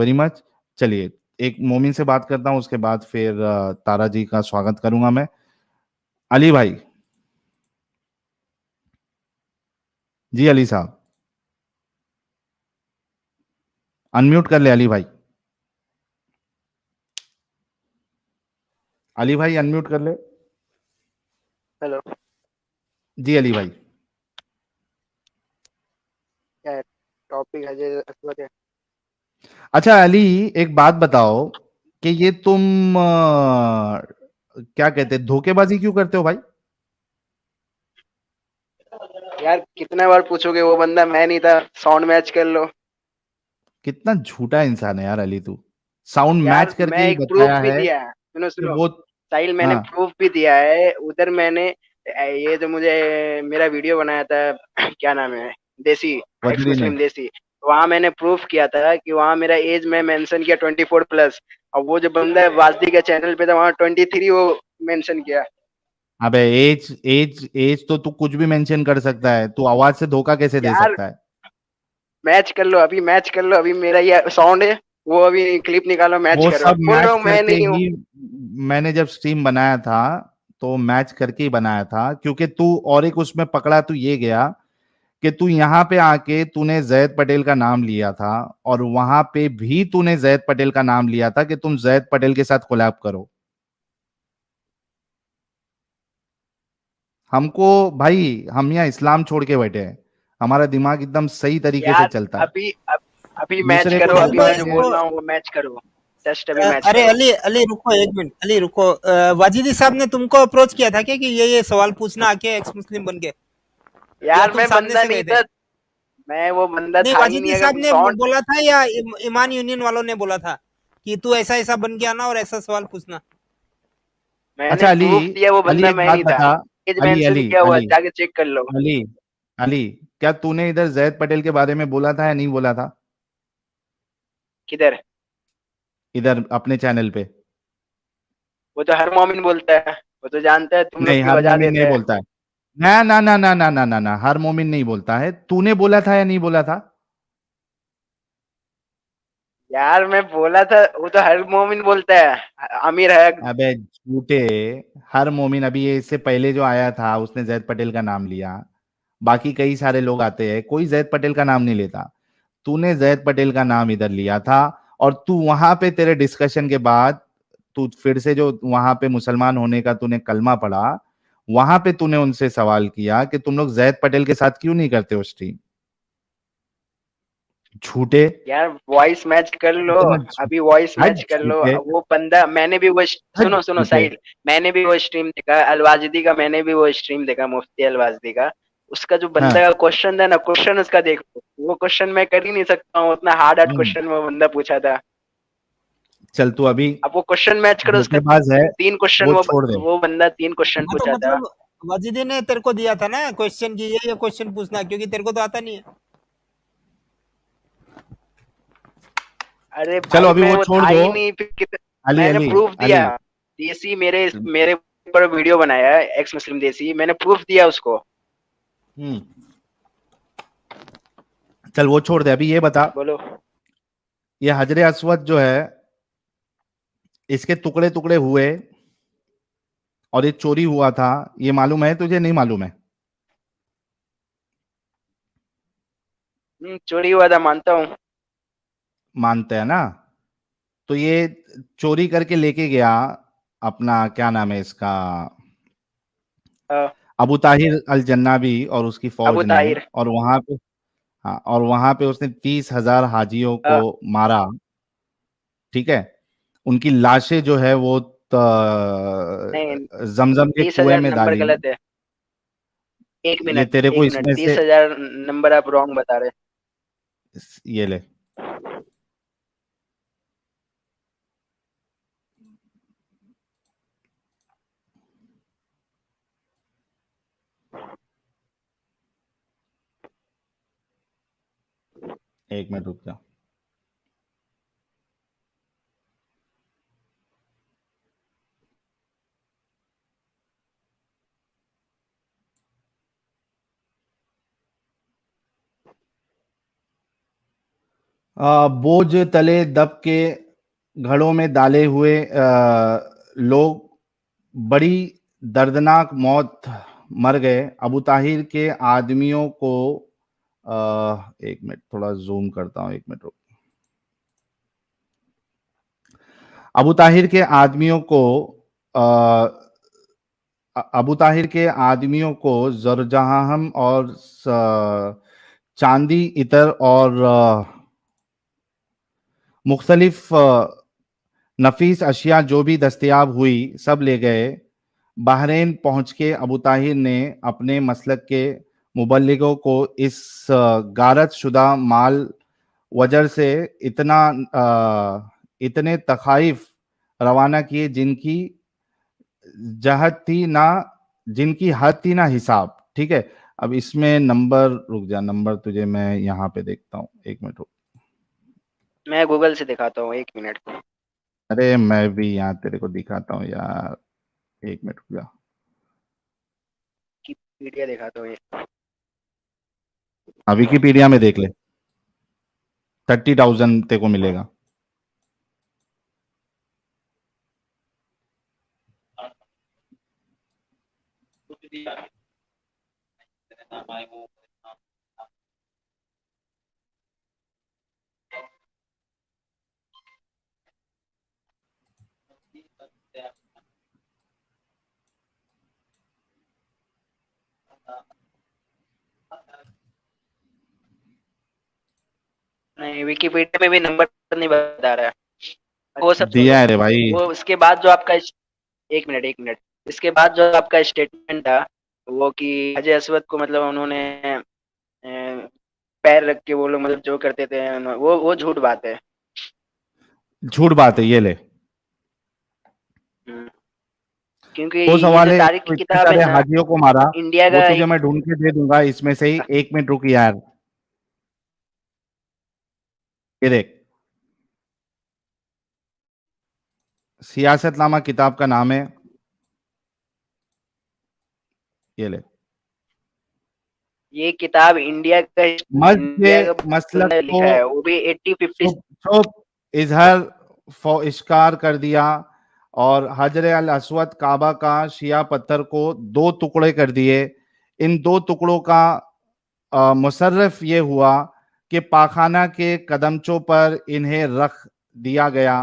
Very much. चलिए, एक मोमिन से बात करता हूँ, उसके बाद फिर तारा जी का स्वागत करूंगा मैं। अली भाई। जी अली साहब, अनम्यूट कर ले अली भाई। अली भाई अनम्यूट कर ले। हेलो। जी अली भाई। क्या टॉपिक है जो असवद है? अच्छा अली, एक बात बताओ कि ये तुम क्या कहते हैं, धोखेबाजी क्यों करते हो भाई? यार कितना बार पूछोगे, वो बंदा मैं नहीं था, साउंड मैच कर लो। कितना झूठा इंसान है यार अली तू। साउंड मैच यार मैं करके ही एक प्रूफ बताया भी है दिया है, सुनो कि सुनो। वो। साहिल, मैंने हाँ, प्रूफ भी दिया है उधर। मैंने ये जो मुझे मेरा वीडियो बनाया था क्या नाम है, देसी, एक्स वजीरी ने। मुस्लिम देसी, वहां मैंने प्रूफ किया था कि वहां मेरा एज मैं मेंशन किया 24+। और वो जो बंदा है वासदी के चैनल पे था, वहां 23 वो मेंशन किया। अबे एज एज एज तो तू कुछ भी मेंशन कर सकता है, तू आवाज से धोखा कैसे दे यार सकता है? मैच कर लो, अभी मैच कर लो, अभी मेरा ये साउंड है, वो अभी क्लिप निकालो, मैच वो करो, सब बोल रहा मैच हूँ मैं करके नहीं हूँ। ही मैंने जब स्ट्रीम बनाया था, तो मैच करके ही बनाया था, क्योंकि तू और एक उसमें पकड़ा तू ये गया कि तू यहाँ पे आके तूने जैद पटेल का नाम लिया था, और वहां पे भी तूने जैद पटेल का नाम लिया था कि तुम जैद पटेल के साथ कोलैब करो। हमको भाई, हम यहाँ इस्लाम छोड़ के बैठे हैं, हमारा दिमाग एकदम सही तरीके से यार चलता है। अभी मैच दूसरे को करो, जो अभी रुको मैं जो कहेंगे। बोल इसको। रहा हूँ वो मैच करो। जस्ट अभी मैच अरे करो। अली अली रुको एक मिनट, अली रुको। वाजिदी साहब ने तुमको अप्रोच किया था क्या कि ये सवाल पूछना आके एक्स मुस्लिम बन के, या यार तुम मैं सामने बंदा से नहीं गए थे? था, मैं वो बंदा नहीं, था ही नहीं, वाजिदी साहब अगर ने साउंड। बोला था या ईमान यूनियन वालों ने बोला था कि तू ऐसा ऐसा बन के आना और ऐसा सवाल पूछना? मैंने अच्छा अली, प्रूफ दिया, वो अली बंदा एक मैं बात नहीं था। बता। एज अली मेंशन अली किया हुआ है, अली जाके चेक कर लो। अली अली, क्या तूने इधर जैद पटेल के बारे में बोला था या नहीं बोला था? किधर? इधर अपने चैनल पे। वो तो हर मोमिन बोलता है, वो तो जानता है, तुम नहीं, लोग की हर वजह मोमिन नहीं देते हैं। बोलता है। ना ना ना ना ना ना ना ना, हर मोमिन नहीं बोलता है। तूने बोला था या नहीं बोला था? यार मैं बोला था, वो तो हर मोमिन बोलता है, अमीर है। अबे झूठे। हर मोमिन, अभी ये इससे पहले जो आया था उसने जैद पटेल का नाम लिया। बाकी कई सारे लोग आते हैं, कोई जैद पटेल का नाम नहीं लेता। तूने जैद पटेल का नाम इधर लिया था। और तू वहां पे, तेरे डिस्कशन के बाद तू फिर से जो वहां पे मुसलमान होने का तूने कलमा पढ़ा, वहां पे तूने उनसे सवाल किया कि तुम लोग जैद पटेल के साथ क्यों नहीं करते हो स्ट्रीम। झूठे। यार वॉइस मैच कर लो, इतना अभी वॉइस हद मैच कर लो। झूठे। वो बंदा, मैंने भी वो हद सुनो सुनो झूठे। साहिल, मैंने भी वो स्ट्रीम देखा अलवाजदी का, मैंने भी वो स्ट्रीम देखा मुफ्ती अलवाजदी का। उसका जो बंदा हाँ। का क्वेश्चन था ना, क्वेश्चन उसका देखो, वो क्वेश्चन मैं कर ही नहीं सकता हूँ, उतना हार्ड हार्ड हम्म, क्वेश्चन वो बंदा पूछा था। चल तू अभी अब वो क्वेश्चन मैच करो, उसका धोखेबाज है, 3 क्वेश्चन, वो वो छोड़ दे। वो बंदा 3 क्वेश्चन हाँ तो पूछा था। मतलब वाजिदी ने तेरे को दिया था ना क्वेश्चन की ये क्वेश्चन पूछना, क्योंकि तेरे को तो आता नहीं है। अरे चलो भाई अभी मैं वो वो छोड़ था दो। ही नहीं, फिर अली मैंने अली प्रूफ दिया। अली। देसी मेरे मेरे ऊपर वीडियो बनाया है, एक्स मुस्लिम देसी, मैंने प्रूफ दिया उसको। हम्म। चल वो छोड़ दे, अभी ये बता। बोलो। ये हजरे अस्वद जो है, इसके टुकड़े टुकड़े हुए और ये चोरी हुआ था, ये मालूम है तुझे, नहीं मालूम है? चोरी हुआ था, मानता हूँ। मानते हैं ना? तो ये चोरी करके लेके गया अपना, क्या नाम है इसका, हाँ, अबू ताहिर अल जन्नाबी और उसकी अबू फौज ने। ताहिर। और वहां पे, हाँ, और वहां पे उसने 30,000 हाजियों को हाँ, मारा। ठीक है। उनकी लाशें जो है वो नहीं, जमजम के तीस कुएं हजार में नंबर डाली। गलत है। एक ये मिनट तेरे को एक मिनट, इसमें से, 30,000 नंबर आप रॉन्ग बता रहे ये ले। एक मिनट रुक जा। बोझ तले दब के घड़ों में डाले हुए लोग बड़ी दर्दनाक मौत मर गए। अबू ताहिर के आदमियों को एक मिनट थोड़ा जूम करता हूं, एक मिनट रुक। अबू ताहिर के आदमियों को अबू ताहिर के आदमियों को जरजहाम और चांदी इतर और मुख्तलिफ नफीस अशिया जो भी दस्तयाब हुई सब ले गए। बहरीन पहुंच के अबू ताहिर ने अपने मसलक के मुबल्लिगों को इस गारत शुदा माल वजर से इतने तखाइफ रवाना किए जिनकी हद थी ना हिसाब। ठीक है, अब इसमें नंबर रुक जा, नंबर तुझे मैं यहाँ पे देखता हूँ, एक मिनट रुक। मैं गूगल से दिखाता हूँ, 1 मिनट। अरे मैं भी यहाँ तेरे को दिखाता हूँ यार, एक मिनट रुक जा। विकिपीडिया दिखाता हूँ ये। हाँ विकिपीडिया में देख ले, 30,000 तेरे को मिलेगा। नहीं, विकिपीडिया में भी नंबर नहीं बता रहा है। वो सब दिया छोड़ो। है रे भाई। वो उसके बाद जो आपका 1 मिनट इसके बाद जो आपका स्टेटमेंट था, वो कि अजय असवद को मतलब उन्होंने पैर रख के वो लोग मतलब जो करते थे, वो झूठ बात है। झूठ बात है, ये ले। हम्म, क्योंकि वो ये सवाल जो है, तारीख की तो इतने किताब है सारे ना, हाजियों को मारा, इंडिया वो का तुझे मैं ढूंढ के दे दूंगा इसमें से ही। एक मिनट रुक यार, ये देख, सियासतनामा किताब का नाम है, ये ले। ये किताब मस्जिद इंडिया का मसलक बंदा को लिखा है, वो भी 80-50। चुप चुप इजहर इश्कार कर दिया और हजर अल अस्वद काबा का शिया पत्थर को दो टुकड़े कर दिए। इन दो टुकड़ों का मुसर्रफ ये हुआ कि पाखाना के कदमचों पर इन्हें रख दिया गया।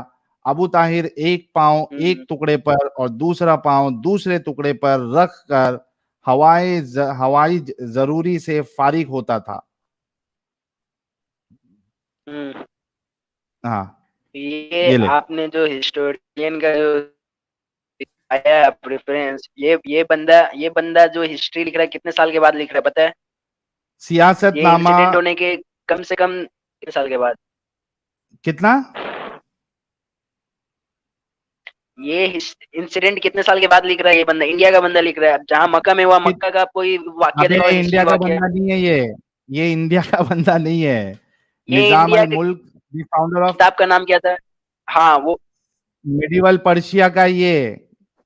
अबू ताहिर एक पांव एक टुकड़े पर और दूसरा पांव दूसरे टुकड़े पर रख कर हवाई जरूरी से फारिग होता था। हम्म, हाँ, ये ये ले। आपने जो हिस्टोरियन का जो आया प्रेफरेंस, ये बंदा जो हिस्ट्री लिख रहा है, कितने साल के बाद लिख रहा है पता है? ये सियासतनामा इंसिडेंट होने के कम से कम कितने साल के बाद? कितना? ये इंसिडेंट कितने साल के बाद लिख रहा है ये बंदा? इंडिया का बंदा लिख रहा है। अब जहाँ मक्का में हुआ, कि, मक्का का कोई वाक्य अबे देखो, इंडिया हिस्ट्री का वाक्य। बंदा नहीं है ये इंडिया का बंदा नहीं है। ये निजाम इंडिया अल के मुल्क, द फाउंडर ऑफ किताब का नाम क्या था? हाँ, वो मिडिवल पर्शिया का ये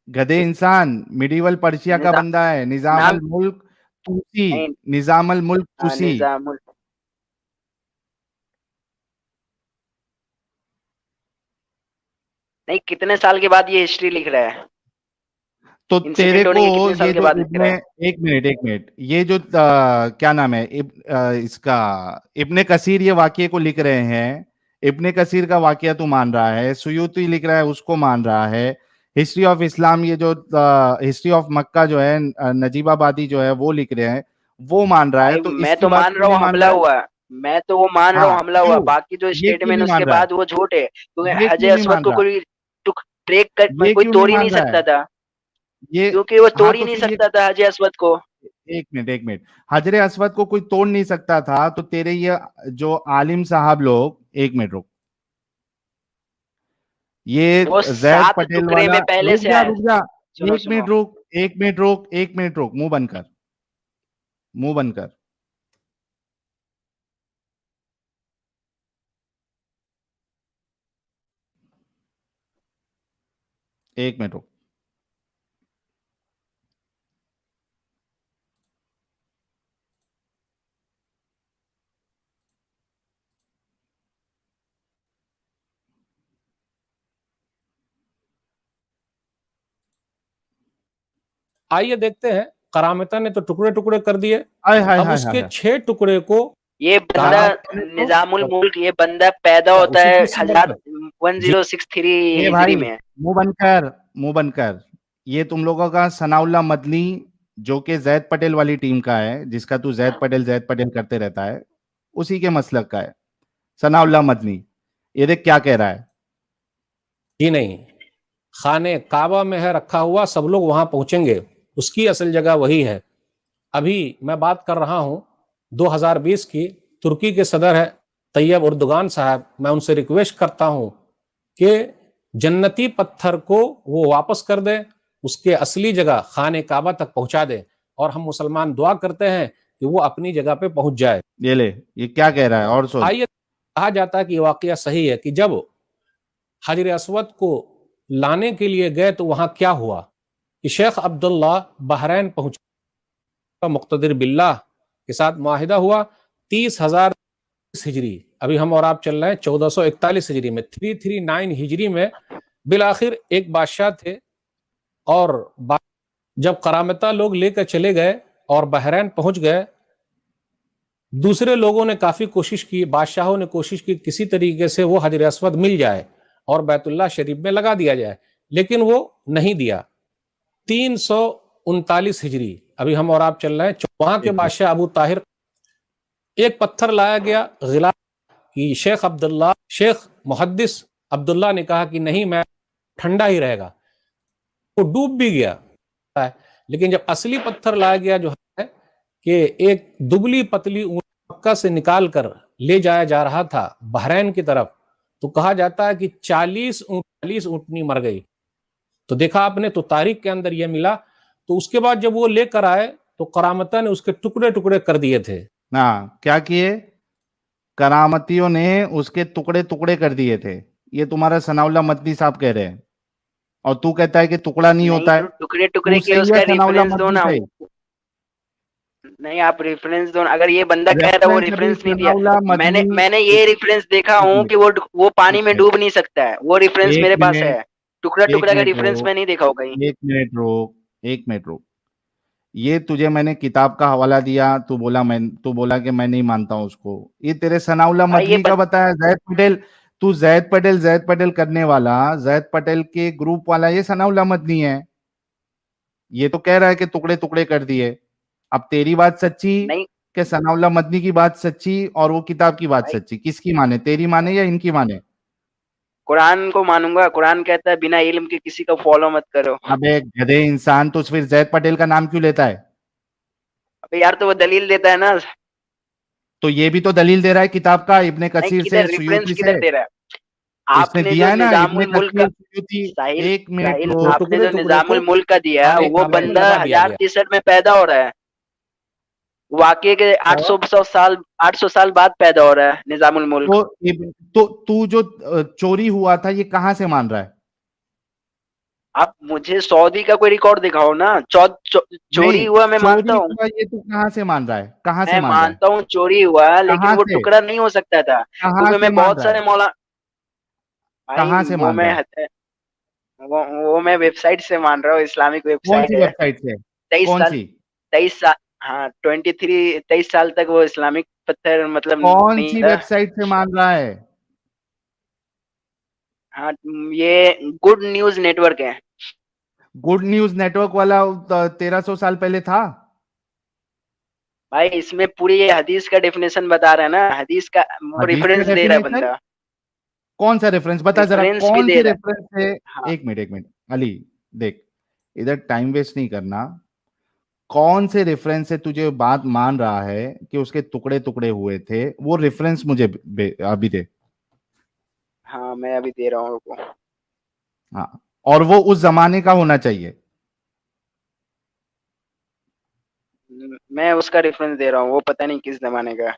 गधे इंसान मिडिवल पर्शिया का निजाम बंदा है। निजाम नाम अल मुल्क तुसी, नहीं। निजाम अल मुल्क हाँ, तुसी। निजामुल। नहीं, कितने साल के बाद ये हिस्ट्री लिख रहा है? तो तेरे इंसिडेंट को होने के कितने साल ये के जो बाद लिख इब्ने, रहा है? एक मिनट ये जो क्या नाम है इसका, इब्ने कसीर ये वाक्य को लिख रहे हैं। इब्ने कसीर का वाक्य तू मान रहा है, सुयूती लिख रहा है उसको मान रहा है। हिस्ट्री ऑफ इस्लाम, ये जो हिस्ट्री ऑफ मक्का जो है नजीबाबादी जो है वो लिख रहे हैं, वो मान रहा है। भाई, तो मैं इसकी तो बात मान क्यों रहा नहीं हूँ मान हमला रहा है? हुआ। मैं तो वो मान रहा हूँ हाँ हमला हुआ, क्यों? बाकी जो ये क्यों स्टेटमेंट नहीं उसके मान रहा है? बाद वो झूठ है, क्योंकि ये अजय क्यों नहीं असवद मान को रहा है? कोई ट्रेक कर ये कोई क्यों नहीं तोड़ ही मान नहीं रहा है? सकता था। ये क्योंकि वो हाँ तोड़ ही तो नहीं फिर ये सकता था अजय असवद को। एक मिनट हजरे अस्वद को कोई तोड़ नहीं सकता था, तो तेरे ये जो आलिम साहब लोग, एक मिनट रुक, ये वो जैद 7 पटेल टुकड़े वाला, में पहले रुक से जा आया। रुक जा, सुनो एक सुनो। मिनट रुक, एक मिनट रुक, एक मिनट रुक, मुंह बंद कर, मुंह बंद कर, एक मिनट रुक। आइए देखते हैं, करामता ने तो टुकड़े टुकड़े कर दिए, हाय हाय अब हाय उसके हाय 6 टुकड़े को ये बंदा करामता ने तो निजामुल मुल्क, ये बंदा पैदा होता उसी है चीज से बनकर 1063 ए हिजरी भाई में। मुंह बंद कर। ये तुम लोगों का सनाउल्लाह मदनी, जो कि जैद पटेल वाली टीम का है, जिसका तू जैद पटेल करते रहता है, उसी के मसलक का है सनाउल्लाह मदनी। ये देख क्या कह रहा है। जी नहीं, खाने काबा में है रखा हुआ, सब लोग वहां पहुंचेंगे, उसकी असल जगह वही है। अभी मैं बात कर रहा हूं 2020 की, तुर्की के सदर है तैयब उर्दुगान साहब, मैं उनसे रिक्वेस्ट करता हूं कि जन्नती पत्थर को वो वापस कर दे, उसके असली जगह खाने काबा तक पहुंचा दे, और हम मुसलमान दुआ करते हैं कि वो अपनी जगह पे पहुंच जाए। ये ले, ये क्या कह रहा है और सुन। आइए, कहा जाता है कि वाकया सही है कि जब हजर अस्वद को लाने के लिए गए तो वहां क्या हुआ कि शेख अब्दुल्ला बहरैन पहुंचा, मुक्तदिर बिल्लाह के साथ मुआहिदा हुआ 30,000 हिजरी, अभी हम और आप चल रहे हैं 1441 हिजरी में, 339 हिजरी में बिलाखिर एक बादशाह थे, और जब करामता लोग लेकर चले गए और बहरैन पहुंच गए, दूसरे लोगों ने काफी कोशिश की, बादशाहों ने कोशिश की किसी तरीके से वो हजर अस्वद मिल जाए और बैतुल्लाह शरीफ में लगा दिया जाए, लेकिन वो नहीं दिया। 339 हिजरी, अभी हम और आप चल रहे हैं, वहां के बादशाह अबू ताहिर, एक पत्थर लाया गया गिला कि शेख मुहद्दिस अब्दुल्ला ने कहा कि नहीं, मैं ठंडा ही रहेगा, वो डूब भी गया। लेकिन जब असली पत्थर लाया गया जो है कि एक दुबली पतली ऊंट मक्का से निकाल कर ले जाया जा रहा था बहरैन की तरफ, तो कहा जाता है कि 40 ऊंटनी मर गई। तो देखा आपने, तो तारीख के अंदर यह मिला। तो उसके बाद जब वो लेकर आए तो करामता ने उसके टुकड़े टुकड़े कर दिए थे। हाँ, क्या किए? करामतियों ने उसके टुकड़े टुकड़े कर दिए थे। ये तुम्हारा सनाउल्लाह मदनी साहब कह रहे हैं, और तू कहता है कि टुकड़ा नहीं होता है। तो टुकड़े तू टुकड़े के सही उसका है सनाउल्लाह रेफरेंस दो मदनी ना। सही। नहीं, आप रेफरेंस दो ना। अगर ये बंदा कह रहा है वो रेफरेंस अभी रेफरेंस नहीं दिया, सनाउल्लाह मैंने मदनी। मैंने ये रेफरेंस देखा एक हूँ मिनट, कि वो पानी एक में मिनट, डूब नहीं सकता है, वो रेफरेंस एक मेरे पास मिनट, है। टुकड़ा एक टुकड़ा का मिनट रेफरेंस रोक, मैं नहीं देखा हूँ कहीं। एक मिनट रोक, एक मिनट रोक। ये तुझे मैंने किताब का हवाला दिया, तू बोला कि मैं नहीं मानता हूं उसको। ये तेरे सनाउल्लाह भाई ये मदनी का बताया जैद पटेल। तू जैद पटेल करने वाला, जैद पटेल के ग्रुप वाला ये सनाउल्लाह मदनी है। ये तो कह रहा है कि टुकड़े टुकड़े कर दिए। अब तेरी बात सच्ची नहीं कि सनाउल्लाह मदनी की बात सच्ची और वो किताब की बात भाई, सच्ची, किसकी माने? तेरी माने या इनकी माने? कुरान को मानूंगा। कुरान कहता है बिना इल्म के किसी को फॉलो मत करो। अबे गधे इंसान, तो फिर जैद पटेल का नाम क्यों लेता है? अबे यार, तो वो दलील देता है ना। तो ये भी तो दलील दे रहा है किताब का, इब्ने नहीं, कसीर से, किधर रेफरेंस सुयूती किधर से। दे रहा है? इसने आपने जो दिया है ना, इब्ने निजामुल मुल्क का कसीर, सुयूती। साहिल एक मिनट साहिल वो रो। आपने टुकड़े जो टुकड़े को निजामुल मुल्क का दिया, खाने वो काबा में बंदा लगा दिया गया। 1063 में पैदा हो रहा है। वाकई के और 800 साल बाद पैदा हो रहा है निजामुल मुल्क। तो तू जो चोरी हुआ था, ये कहां से मान रहा है? आप मुझे सऊदी का कोई रिकॉर्ड दिखाओ ना। चोरी नहीं, हुआ मैं मानता चोरी हूँ। हुआ ये तू कहां से मान रहा है? कहां से मैं मान रहा है? मानता हूँ चोरी हुआ, लेकिन कहां वो से? टुकड़ा नहीं हो सकता था, कहां क्योंकि से मैं मान बहुत रहा है? सारे मौला भाई कहां से वो मान मैं रहा है? वो मैं वेबसाइट से मान रहा हूँ, इस्लामिक कौन वेबसाइट सी है। वेबसाइट से? 23 साल, कौन सी? 23 साल, हाँ 23 साल तक वो इस्लामिक पत्थर मतलब कौन नहीं सी था। वेबसाइट से मान रहा है? हाँ, ये गुड न्यूज नेटवर्क है। गुड न्यूज नेटवर्क वाला 1300 साल पहले था। भाई इसमें पूरी ये हदीस का डेफिनेशन बता रहा है ना, हदीस का वो हदीस का रेफरेंस दे रहा है डेफिनेशन? बंदा। कौन सा रेफरेंस बता जरा, रेफरेंस भी कौन दे से रहा रेफरेंस से? है। हाँ, एक मिनट अली, देख, इधर टाइम वेस्ट नहीं करना। कौन से रेफरेंस से तुझे बात मान रहा है कि उसके टुकड़े टुकड़े हुए थे? वो रेफरेंस मुझे अभी दे। हाँ मैं अभी दे रहा हूँ, रुको। हाँ, और वो उस जमाने का होना चाहिए। मैं उसका रेफरेंस दे रहा हूँ, वो पता नहीं किस जमाने का।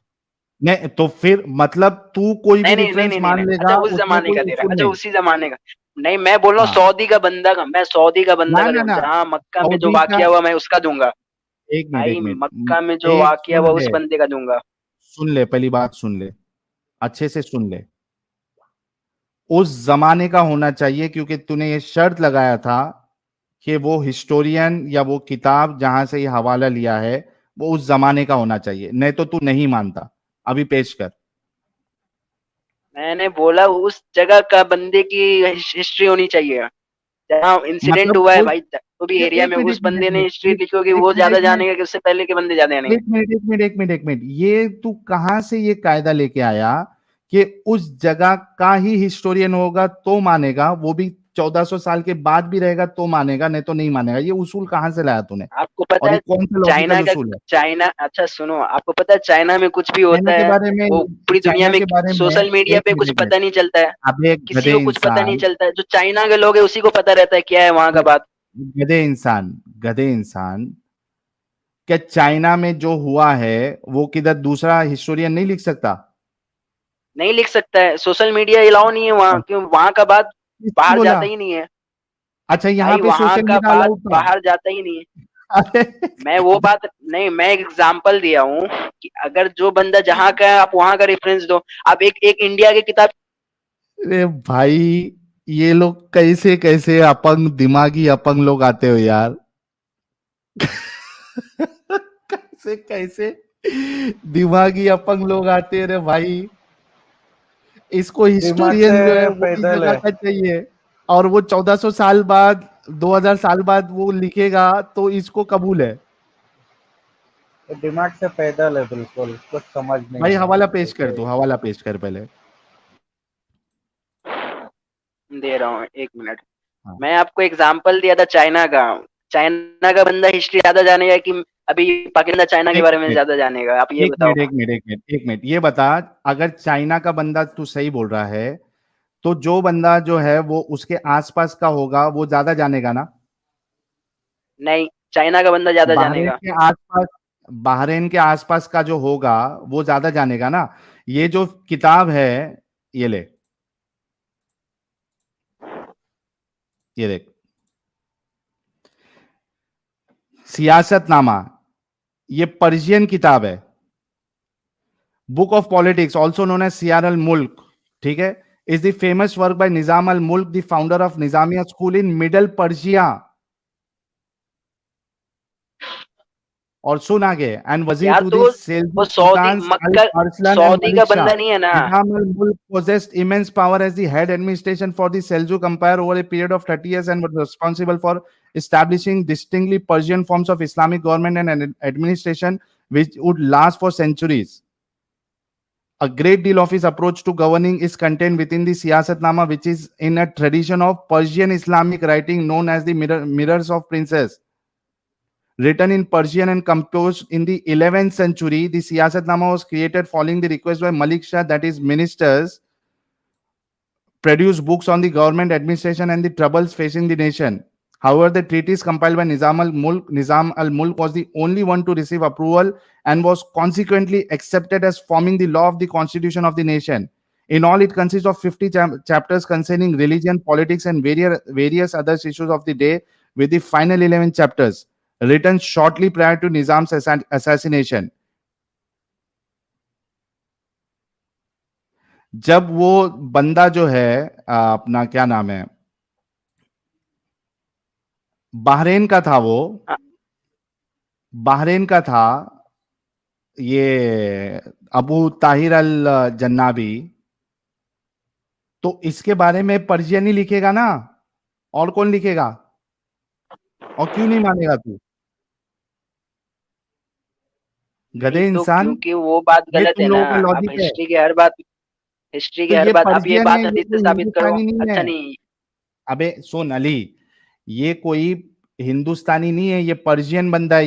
नहीं तो फिर मतलब तू कोई भी नहीं नहीं नहीं रेफरेंस नहीं नहीं मान नहीं, अच्छा लेगा, उस उसमें जमाने कोई का दे रहा है, उसूल अच्छा नहीं। उसी जमाने का। नहीं, मैं बोल रहा हूँ हाँ, सऊदी का बंदा का, मैं सऊदी का बंदा ना का ना ना, रेफरेंस, हाँ मक्का में जो सऊदी का। वाकया हुआ मैं उसका दूंगा। एक मिनट, भाई एक मिनट, मक्का में जो एक वाकया सुन हुआ उस ले, बंदे का दूंगा। सुन ले, पहली बात सुन ले, अच्छे से सुन ले। उस जमाने का होना चाहिए, क्योंकि तूने ये शर्त लगाया था कि वो हिस्टोरियन या वो किताब जहां से ये हवाला लिया है वो उस जमाने का होना चाहिए, नहीं तो तू नहीं मानता। अभी पेश कर। मैंने बोला उस जगह का बंदे की हिस्ट्री होनी चाहिए, जहाँ इंसिडेंट मतलब हुआ है उस भाई, तो भी एरिया एक में मिनट उस एक मिनट बंदे एक ने मिनट हिस्ट्री लिखी होगी, एक वो मिनट ज्यादा एक मिनट जानेगा कि उससे पहले के बंदे ज्यादा जानेंगे। एक मिनट एक मिनट एक मिनट एक मिनट ये तू कहां से ये कायदा लेके आया कि उस जगह का ही हिस्टोरियन होगा तो मानेगा, वो भी 1400 साल के बाद भी रहेगा तो मानेगा, नहीं तो नहीं मानेगा? ये उसूल कहां से लाया तूने? आपको पता और ये है कौन सा चाइना लॉजिकल का, उसूल है? चाइना, अच्छा सुनो, आपको पता है चाइना में कुछ भी चाइना होता के है, बारे में वो पूरी दुनिया चाइना में के बारे में सोशल मीडिया एक पे मिनट कुछ एक मिनट पता नहीं चलता है, अबे किसी गधे को कुछ पता नहीं इंसान, चलता है, जो चाइना के लोग है उसी को पता रहता है क्या है वहां का बात। गधे इंसान, क्या चाइना में जो हुआ है वो किधर दूसरा हिस्टोरियन नहीं लिख सकता? नहीं लिख सकता है, सोशल मीडिया अलाउ नहीं है वहां, क्यों वहां का बात किसने बाहर बोला? जाता ही नहीं है। अच्छा, यहाँ भाई पे वहां सोशल का मीडिया बात अलाउड था? बाहर जाता ही नहीं है। अरे मैं वो बात नहीं, मैं एक एग्जांपल दिया हूँ कि अगर जो बंदा जहाँ का है आप वहां का रेफरेंस दो। आप एक एक इंडिया की किताब, अरे भाई, ये लोग कैसे कैसे अपंग दिमागी अपंग लोग आते हो यार। कैसे कैसे दिमागी अपंग लोग आते हैं रे भाई। इसको दिमाग हिस्टोरियन जो है से वो इस पैदल जगह है। का चाहिए, और वो 1400 साल बाद 2000 साल बाद वो लिखेगा तो इसको कबूल है। दिमाग से पैदल है, बिल्कुल कुछ समझ नहीं भाई है हवाला इसको पेश कर, क्या दो है। हवाला पेश कर पहले। दे रहा हूँ एक मिनट। हाँ। मैं आपको एग्जांपल दिया था चाइना का। चाइना का बंदा हिस्ट्री ज्यादा जानेगा कि अभी पाकिस्तान चाइना के एक बारे में मिनट ज्यादा जानेगा, आप ये एक बताओ। मिनट एक मिनट एक मिनट एक मिनट ये बता, अगर चाइना का बंदा तू सही बोल रहा है तो जो बंदा जो है वो उसके आसपास का होगा वो ज्यादा जानेगा ना? नहीं, चाइना का बंदा ज्यादा बहरीन जानेगा। के आसपास, बहरीन के आसपास का जो होगा वो ज्यादा जानेगा ना? ये जो किताब है, ये ले, ये देख, सियासतनामा, ये पर्शियन किताब है। Book of politics also known as Siyar al Mulk, ठीक है, is the famous work by Nizam al Mulk, the founder of Nizamiya school in middle Persia. और सुन आगे, एंड वजीर यार टू तो द वो Seljuk Saudi sultans al Makkah, Arslan and Saudi Malik का शाह। बंदा नहीं है ना। Nizam al-Mulk possessed immense power as the head administration for the Seljuk Empire over a period of 30 years and was responsible for establishing distinctly Persian forms of Islamic government and administration which would last for centuries. A great deal of his approach to governing is contained within the Siyasatnama, which is in a tradition of Persian Islamic writing known as the Mirrors of Princes. Written in Persian and composed in the 11th century, the Siyasatnama was created following the request by Malik Shah, that his ministers produce books on the government administration and the troubles facing the nation. However, the treatise compiled by Nizam al-Mulk was the only one to receive approval and was consequently accepted as forming the law of the constitution of the nation. In all, it consists of 50 chapters concerning religion, politics, and various other issues of the day, with the final 11 chapters written shortly prior to Nizam's assassination. जब वो बंदा जो है अपना क्या नाम है, Bahrain का था, वो हाँ, बहरीन का था, ये अबू ताहिर अल जन्नाबी, तो इसके बारे में पर्शियन ही लिखेगा ना, और कौन लिखेगा? और क्यों नहीं मानेगा तू, नहीं गधे तो इंसान? क्योंकि वो बात ये गलत तुम है ना। लोगों का आप लॉजिक है? हिस्ट्री की हर बात, हिस्ट्री की तो हर ये बात आप ये पर्शियन है, बात ये हदीस से कोई साबित करो। हिंदुस्तानी नहीं अच्छा है। नहीं, अबे सुन अली, ये कोई हिंदुस्तानी नहीं है, ये पर्शियन बंदा है।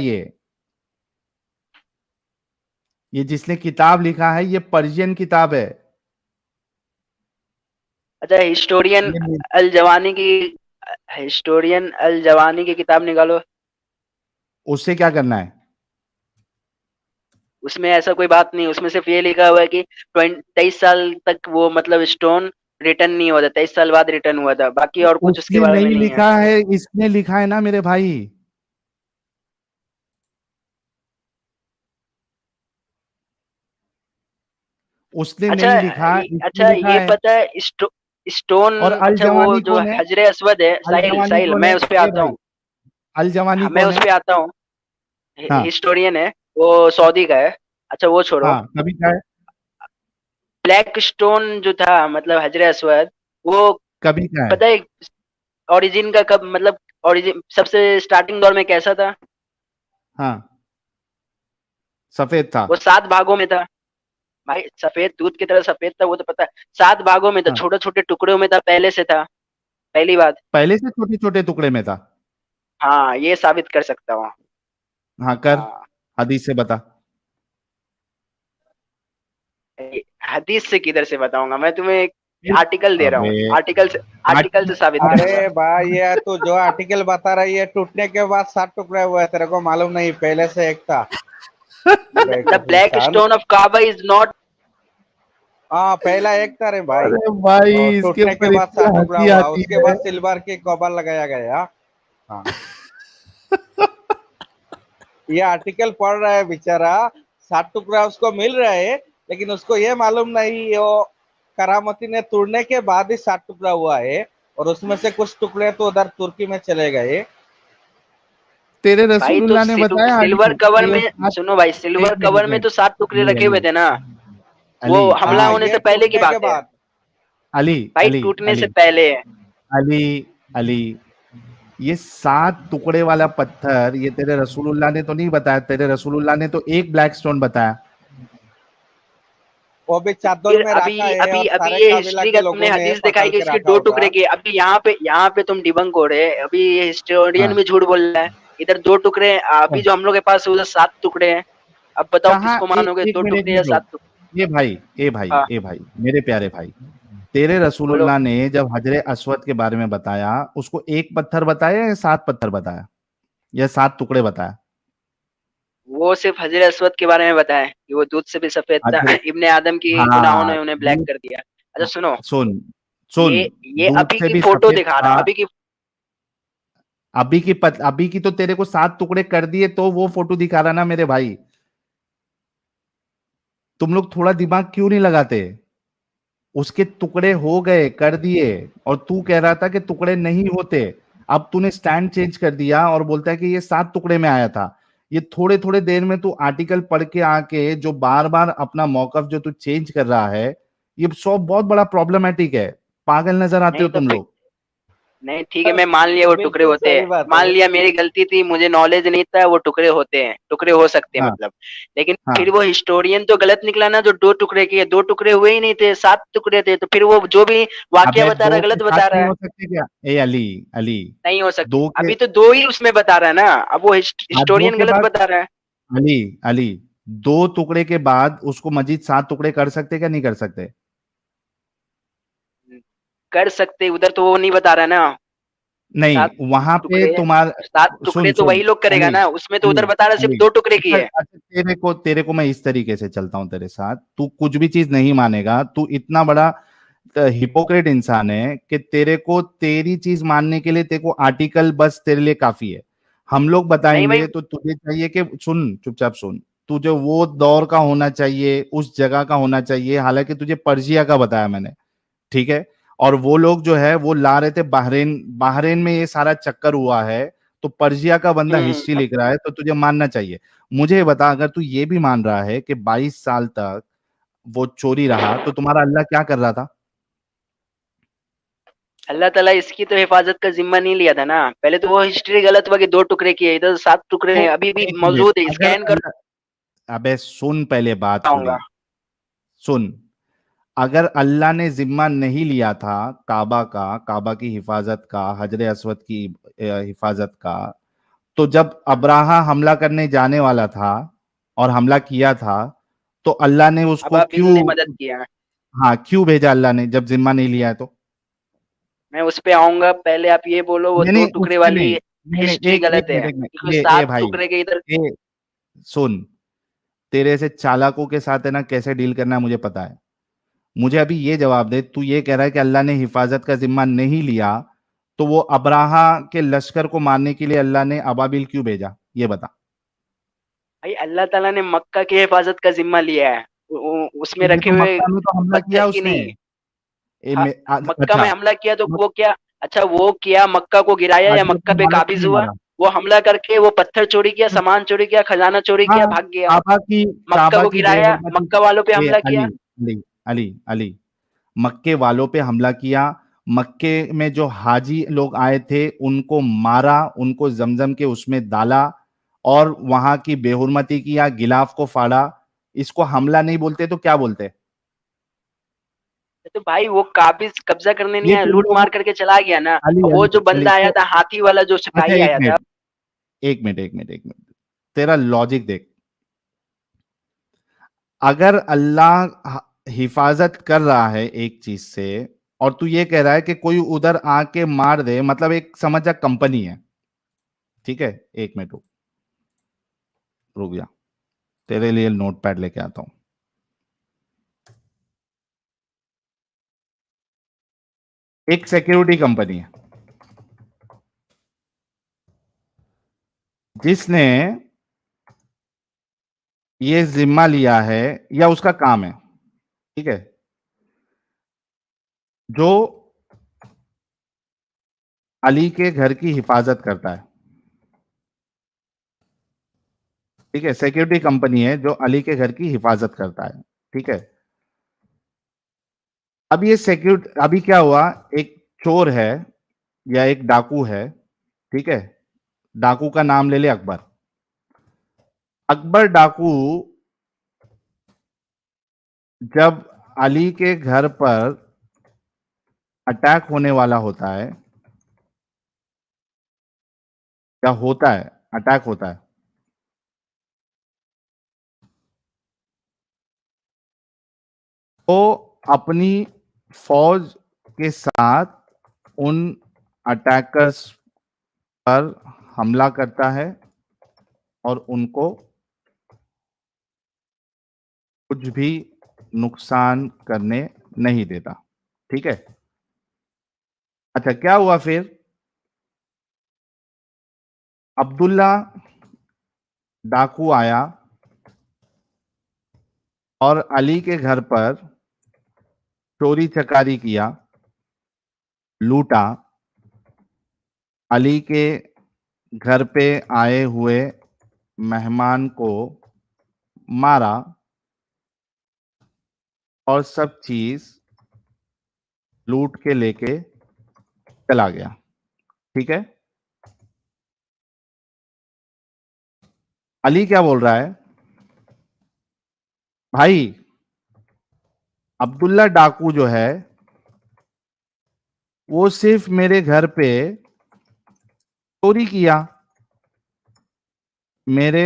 ये जिसने किताब लिखा है ये पर्शियन किताब है। अच्छा हिस्टोरियन ये अल जवानी की, हिस्टोरियन अल जवानी की किताब निकालो, उससे क्या करना है? उसमें ऐसा कोई बात नहीं, उसमें सिर्फ ये लिखा हुआ है कि 23 साल तक वो मतलब स्टोन रिटर्न नहीं हुआ था, 23 साल बाद रिटर्न हुआ था, बाकी और कुछ उसके उसने बारे में नहीं नहीं है। लिखा है, इसने लिखा है ना मेरे भाई। उसने अच्छा नहीं लिखा, इसने अच्छा लिखा ये है। पता है स्टोन, और अल अच्छा वो जवानी जो कौन है? हजरे अस्वद है, अल साहिल जवानी साहिल कौन मैं है? उस पे ए आता भाई, हूँ। अल जवानी मैं कौन उस है? पे आता हूँ। हाँ हिस्टोरियन है, वो सऊदी का है। अच्छा वो छोड़ो। हाँ, कभी क्या है? ब्लैक स्टोन जो था मतलब हजरे अस्वद, वो कभी क्या है? पता है ओरिजिन का कब, मतलब ओरिजिन सबसे स्टार्टिंग दौर में कैसा था? हाँ, सफेद था। वो 7 भागों में था। भाई सफेद दूध की तरह सफेद था, वो तो पता है। 7 भागों में था, हाँ, छोटे छोटे टुकड़ों में था, पहले से था। पहली बात। पहले से छोटे छोटे टुकड़े में था। हाँ ये साबित कर सकता हूँ। हाँ कर, हाँ हदीस से बता। हदीस से किधर से बताऊंगा मैं तुम्हें, एक फिर आर्टिकल दे रहा अबे हूँ, आर्टिकल से साबित अरे करूंगा। भाई ये तो जो आर्टिकल बता रही है टूटने के बाद 7 टुकड़े हुए हैं, तेरे को मालूम नहीं पहले से एक था? द बेवकूफ ब्लैक इंसान। Stone of Kaaba is not. हाँ पहला एक था रे भाई, अरे भाई और इसके टूटने के ऊपर बाद इतनी 7 टुकड़ा हंसी हुआ, आती उसके है। बाद सिल्वर की कवर लगाया गया। हाँ ये आर्टिकल पढ़ रहा है बेचारा, 7 टुकड़ा उसको मिल रहा है, लेकिन उसको ये मालूम नहीं वो करामती ने तोड़ने के बाद ही 7 टुकड़ा हुआ है, और उसमें से कुछ टुकड़े तो उधर तुर्की में चले गए। तेरे भाई तो रसूलुल्लाह ने बताया सिल्वर अली कवर कि ये में, सात। सुनो भाई, सिल्वर एक मिनट कवर एक में मिनट। तो 7 टुकड़े अली रखे अली हुए थे ना। वो अली हमला अली होने ये से पहले की टूटने के बात है। बाद। अली भाई अली टूटने से अली पहले है। अली अली ये 7 टुकड़े वाला पत्थर ये तेरे रसूलुल्लाह ने तो नहीं बताया। तेरे रसूलुल्लाह ने तो एक ब्लैक स्टोन बताया। वो भी चादर फिर में अभी रखा है अभी और अभी सारे ये कबीला हिस्ट्री के का तुमने लोगों ने हदीस दिखाई पकड़ कि के इसके रखा 2 होगा। टुकड़े किए। अभी यहाँ पे तुम डिबंक हो रहे हैं, अभी ये हिस्टोरियन हाँ भी झूठ बोल रहा है। इधर 2 टुकड़े हैं, अभी जो हम लोग के पास है उधर 7 टुकड़े हैं। अब बताओ कहाँ? किसको मानोगे, एक 2 मिनट एक टुकड़े या मिनट 7 रुक। टुकड़े? ये भाई ए भाई हाँ ए भाई मेरे प्यारे भाई, तेरे बोलो। रसूलुल्लाह ने जब हजरे अस्वद के बारे में बताया उसको एक पत्थर बताया या 7 पत्थर बताया या 7 टुकड़े बताया? वो सिर्फ हजर अस्वद के बारे में बताया कि वो दूध से भी सफेद था। हजरे इब्ने आदम की गुनाहों हाँ ने उन्हें ब्लैक दूध। कर दिया। अच्छा सुनो, सुन ये सुन, ये दूध अभी से की भी फोटो सफेद दिखा रहा था। हूँ, अभी की। अभी की तो तेरे को 7 टुकड़े कर दिए तो वो फोटो दिखा रहा ना मेरे भाई। तुम लोग थोड़ा दिमाग क्यों नहीं लगाते? उसके टुकड़े हो गए कर दिए, और तू कह रहा था कि टुकड़े नहीं होते। अब तूने स्टैंड चेंज कर दिया और बोलता है कि ये 7 टुकड़े में आया था। ये थोड़े थोड़े देर में तू आर्टिकल पढ़ के आके जो बार बार अपना मौकफ जो तू चेंज कर रहा है, ये सब बहुत बड़ा प्रॉब्लमैटिक है। पागल नजर आते नहीं हो तो तुम फिर, लोग। नहीं ठीक है, मैं मान लिया वो टुकड़े बिल्कुल होते सही हैं, बात मान है। लिया मेरी गलती थी, मुझे नॉलेज नहीं था, वो टुकड़े होते हैं, टुकड़े हो सकते हैं हाँ मतलब। लेकिन फिर हाँ, वो हिस्टोरियन तो गलत निकला ना, जो 2 टुकड़े किए। 2 टुकड़े हुए ही नहीं थे, 7 टुकड़े थे। तो फिर वो जो भी वाकया अबे बता रहा दो है के गलत साथ बता रहा नहीं है। हो सकते क्या? ए अली अली, नहीं हो सकती, दो के अभी तो 2 ही उसमें बता रहा है ना, अब वो आज दो हिस्टोरियन के गलत बाद बता रहा है। अली अली, 2 टुकड़े के बाद उसको मजीद 7 टुकड़े कर सकते क्या नहीं कर सकते? कर सकते, उधर तो वो नहीं बता रहा है ना। नहीं, 7 वहां पे टुकड़े, तुम्हार 7 टुकड़े सुन तो सुन वही लोग करेगा अली ना, उसमें तो अली उधर बता रहा है सिर्फ अली, 2 टुकड़े की अच्छा है। अच्छा, तेरे को मैं इस तरीके से चलता हूं तेरे साथ, तू कुछ भी चीज नहीं मानेगा। तू इतना बड़ा हिपोक्रेट इंसान है कि तेरे को तेरी चीज मानने के लिए तेरे को आर्टिकल बस तेरे लिए काफी है। हम लोग नहीं भाई, बताएंगे तो तुझे चाहिए कि सुन, चुपचाप सुन। तुझे वो दौर का होना चाहिए, उस जगह का होना चाहिए, हालांकि तुझे पर्शिया का बताया मैंने, ठीक है? और वो लोग जो है वो ला रहे थे बहरीन, बहरीन में ये सारा चक्कर हुआ है। तो पर्शिया का बंदा हिस्ट्री लिख रहा है तो तुझे मानना चाहिए। मुझे बता, अगर तू ये भी मान रहा है कि 22 साल तक वो चोरी रहा तो तुम्हारा अल्लाह क्या कर रहा था? अल्लाह ताला इसकी तो हिफाजत का जिम्मा नहीं लिया था ना। पहले तो वो हिस्ट्री गलत हुआ कि 2 टुकड़े किए, इधर 7 टुकड़े तो हैं, अभी भी एक मिनट, मौजूद है, अगर स्कैन कर अल्लाह, अबे सुन पहले बात पूरी पाऊंगा। सुन। अगर अल्लाह ने जिम्मा नहीं लिया था काबा का, काबा की हिफाजत का, हजर अस्वद की हिफाजत का, तो जब अब्राहा हमला करने जाने वाला था और हमला किया था, तो अल्लाह ने उसको अबाबिल क्यों, ने मदद किया। हाँ क्यों भेजा अल्लाह ने जब जिम्मा नहीं लिया है तो? मैं उस पे आऊंगा, पहले आप ये बोलो वो नहीं 2 नहीं, उस टुकड़े पे वाली नहीं, नहीं नहीं, हिस्ट्री एक गलत एक है, मिनट एक क्योंकि मिनट, ए 7 भाई, टुकड़े के इधर। ए सुन, तेरे से चालाकों के साथ है ना कैसे डील करना है मुझे पता है। मुझे अभी ये जवाब दे, तू ये कह रहा है कि अल्लाह ने हिफाजत का जिम्मा नहीं लिया, तो वो अब्राहा के लश्कर को मारने के लिए अल्लाह ने अबाबिल क्यों भेजा, ये बता। भाई अल्लाह ताला ने मक्का की हिफाजत का जिम्मा लिया है, उसमें तुझे रखे तो हुए मक्का में तो हमला पत्थर किया की उसने। नहीं। हाँ, अच्छा, मक्का में हमला किया तो मक- वो क्या, अच्छा वो किया, मक्का को गिराया या हजरत मक्का पे मुबारक को काबिज नहीं हुआ? मारा, वो हमला करके वो पत्थर चोरी किया, सामान चोरी किया, खजाना चोरी किया, हाँ, भाग गया। मक्का काबा को की गिराया, बेहुरमती मक्का वालों पे ए, हमला अली किया। अली अली अली मक्के वालों पे हमला किया। मक्के में जो हाजी लोग आए थे उनको मारा, उनको जमजम के उसमें डाला और वहां की बेहुरमती किया, गिलाफ को फाड़ा। इसको हमला नहीं बोलते तो क्या बोलते? तो भाई वो काबिज कब्जा करने नहीं ये आया, तुम लूट लोगों मार करके चला गया ना। अली वो अली जो अली बंदा आया था, हाथी वाला जो अच्छा, सिपाही आया था। एक मिनट, तेरा लॉजिक देख। अगर अल्लाह हिफाजत कर रहा है एक चीज से और तू ये कह रहा है कि कोई उधर आके मार दे, मतलब एक समझ जा कंपनी है, ठीक है? एक मिनट रुक जा, तेरे लिए नोट पैड लेके आता हूं। एक सिक्योरिटी कंपनी है जिसने ये जिम्मा लिया है या उसका काम है, ठीक है, जो अली के घर की हिफाजत करता है, ठीक है? सिक्योरिटी कंपनी है जो अली के घर की हिफाजत करता है, ठीक है? अब ये सिक्योरिटी, अभी क्या हुआ, एक चोर है या एक डाकू है, ठीक है? डाकू का नाम ले ले, अकबर। अकबर डाकू जब अली के घर पर अटैक होने वाला होता है या होता है, अटैक होता है, तो अपनी फौज के साथ उन अटैकर्स पर हमला करता है और उनको कुछ भी नुकसान करने नहीं देता, ठीक है? अच्छा, क्या हुआ फिर? अब्दुल्ला डाकू आया और अली के घर पर चोरी चकारी किया, लूटा, अली के घर पे आए हुए मेहमान को मारा और सब चीज लूट के लेके चला गया, ठीक है? अली क्या बोल रहा है? भाई, अब्दुल्ला डाकू जो है वो सिर्फ मेरे घर पे चोरी किया, मेरे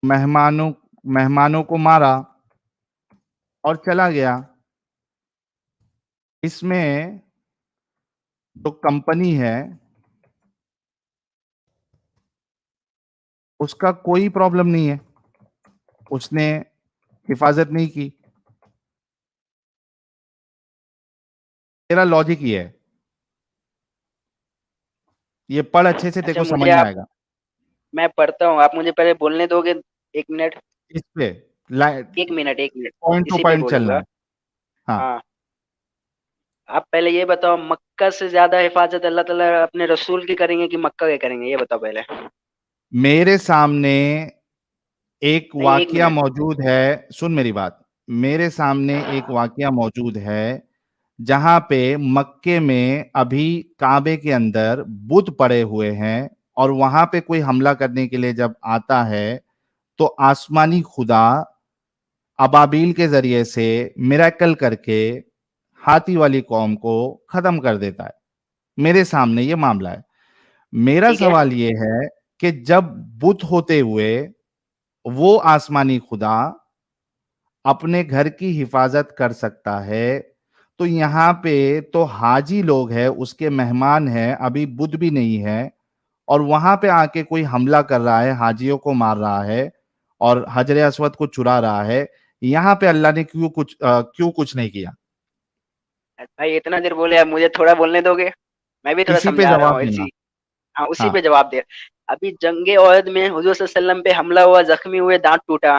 मेहमानों मेहमानों को मारा और चला गया। इसमें जो कंपनी है उसका कोई प्रॉब्लम नहीं है, उसने हिफाजत नहीं की। तेरा लॉजिक ये है, ये पढ़ अच्छे से, तेरे अच्छा को समझ मुझे में आप, आएगा। मैं पढ़ता हूँ, आप मुझे पहले बोलने दोगे? 1 मिनट, इस पे 1 मिनट, पॉइंट टू इसी पे पॉइंट चलना बोलूंगा। है। हाँ, हाँ, आप पहले ये बताओ, मक्का से ज्यादा हिफाजत अल्लाह ताला अपने रसूल की करेंगे कि मक्का के करेंगे? ये बताओ पहले। मेरे सामने एक नहीं, एक वाकया मिनट। मौजूद है, सुन मेरी बात। मेरे सामने एक वाकया मौजूद है जहां पे मक्के में अभी काबे के अंदर बुत पड़े हुए हैं और वहां पे कोई हमला करने के लिए जब आता है तो आसमानी खुदा अबाबील के जरिए से मिरेकल करके हाथी वाली कौम को खत्म कर देता है। मेरे सामने ये मामला है। मेरा ठीक है। सवाल ये है कि जब बुत होते हुए वो आसमानी खुदा अपने घर की हिफाजत कर सकता है, तो यहाँ पे तो हाजी लोग हैं, उसके मेहमान हैं, अभी बुत भी नहीं है, और वहां पे आके कोई हमला कर रहा है, हाजियों को मार रहा है और हजर अस्वद को चुरा रहा है। यहाँ पे अल्लाह ने क्यों कुछ नहीं किया? भाई इतना देर बोले, आप मुझे थोड़ा बोलने दोगे? मैं भी थोड़ा इसी पे समझा रहा जवाब हूँ देना। इसी। हाँ, उसी हाँ। पे जवाब दे। अभी जंगे ओहद में हुजूर सल्लल्लाहु अलैहि वसल्लम पे हमला हुआ, जख्मी हुए, दांत टूटा,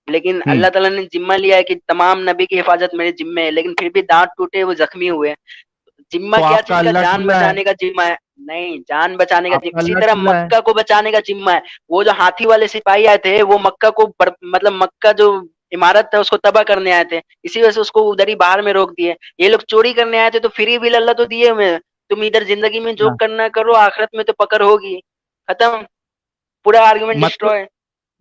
लेकिन हम्म अल्लाह ताला ने जिम्मा लिया है कि तमाम नबी की हिफाजत मेरे जिम्मे है, लेकिन फिर भी दांत टूटे, वो जख्मी हुए। जिम्मा तो क्या आपका चीज का? अल्लाह जान सुन रहा है? बचाने का जिम्मा है। नहीं, जान बचाने का आपका इसी अल्लाह तरह चिल्ला है। मक्का को बचाने का जिम्मा है। वो जो हाथी वाले सिपाही आए थे वो मक्का को मतलब मक्का जो इमारत था उसको तबाह करने आए थे, इसी वजह से उसको उधर ही बाहर में रोक दिए। ये लोग चोरी करने आए थे तो फ्री विल अल्लाह तो दिए हुए हैं, तुम इधर जिंदगी में जो हाँ, करना करो, आखिरत में तो पकड़ होगी। खत्म, पूरा आर्गुमेंट मतलब डिस्ट्रॉय।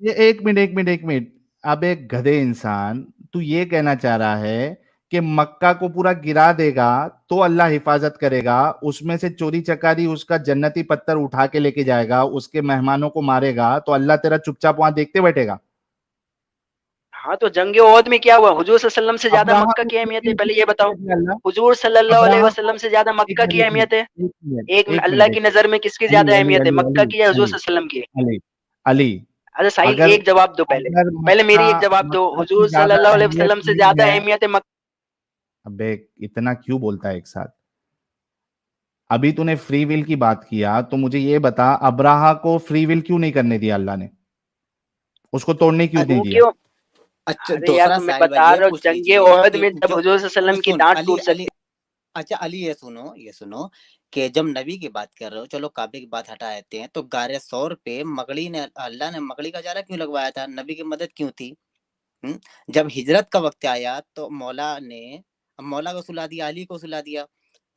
ये 1 मिनट, अब एक गधे इंसान, तू ये कहना चाह रहा है कि मक्का को पूरा गिरा देगा तो अल्लाह हिफाजत करेगा, उसमें से चोरी चकारी उसका जन्नती पत्थर उठा के लेके जाएगा, उसके मेहमानों को मारेगा तो अल्लाह तेरा चुपचाप वहां देखते बैठेगा? हाँ, तो जंगे ओहद में क्या हुआ? हुजूर सल्लल्लाहु अलैहि वसल्लम से ज्यादा अब्राहम मक्का को की फ्री अहमियत है, विल पहले क्यों ये नहीं बताओ। करने दिया अल्लाह? हुजूर सल्लल्लाहु अलैहि अब्राहम वसल्लम से ज्यादा एक मक्का की मिनट, एक अहमियत है? मिनट, एक मिनट, एक एक अल्लाह मिनट, की एक नजर में किसकी अली ज्यादा अली अहमियत है, अली मक्का अली की या हुजूर अली सल्लल्लाहु अलैहि वसल्लम की? अली अली अच्छा साहिल, अगर एक जवाब दो पहले, अगर पहले मक्का मेरी एक जवाब दो। मक्का की हुजूर ज्यादा सल्लल्लाहु अलैहि अहमियत वसल्लम से नहीं ज्यादा है। अहमियत है अबे इतना क्यों बोलता है एक साथ? अभी तूने फ्री विल की बात किया तो मुझे ये बता, अब्राहा को फ्री विल क्यों नहीं करने दिया अल्लाह ने? उसको तोड़ने क्यों नहीं वो दिया? क्यों? अच्छा अरे यार दूसरा तुम्हें साहिल भाई बता ये रहा हूँ, पूछ जंगे लीजिए ओहद कि में जब जो हुजूर सल्लल्लाहु अलैहि सुनो वसल्लम की सुन डांट अली टूट अली सकती। अच्छा अली ये सुनो कि जब नबी की बात कर रहे हो, चलो काबे की बात हटा देते हैं, तो गारे सौर पे मकड़ी ने अल्लाह ने मकड़ी का जाला क्यों लगवाया था? नबी की मदद क्यों थी? जब हिजरत का वक्त आया तो मौला को सुला दिया, अली को सुला दिया।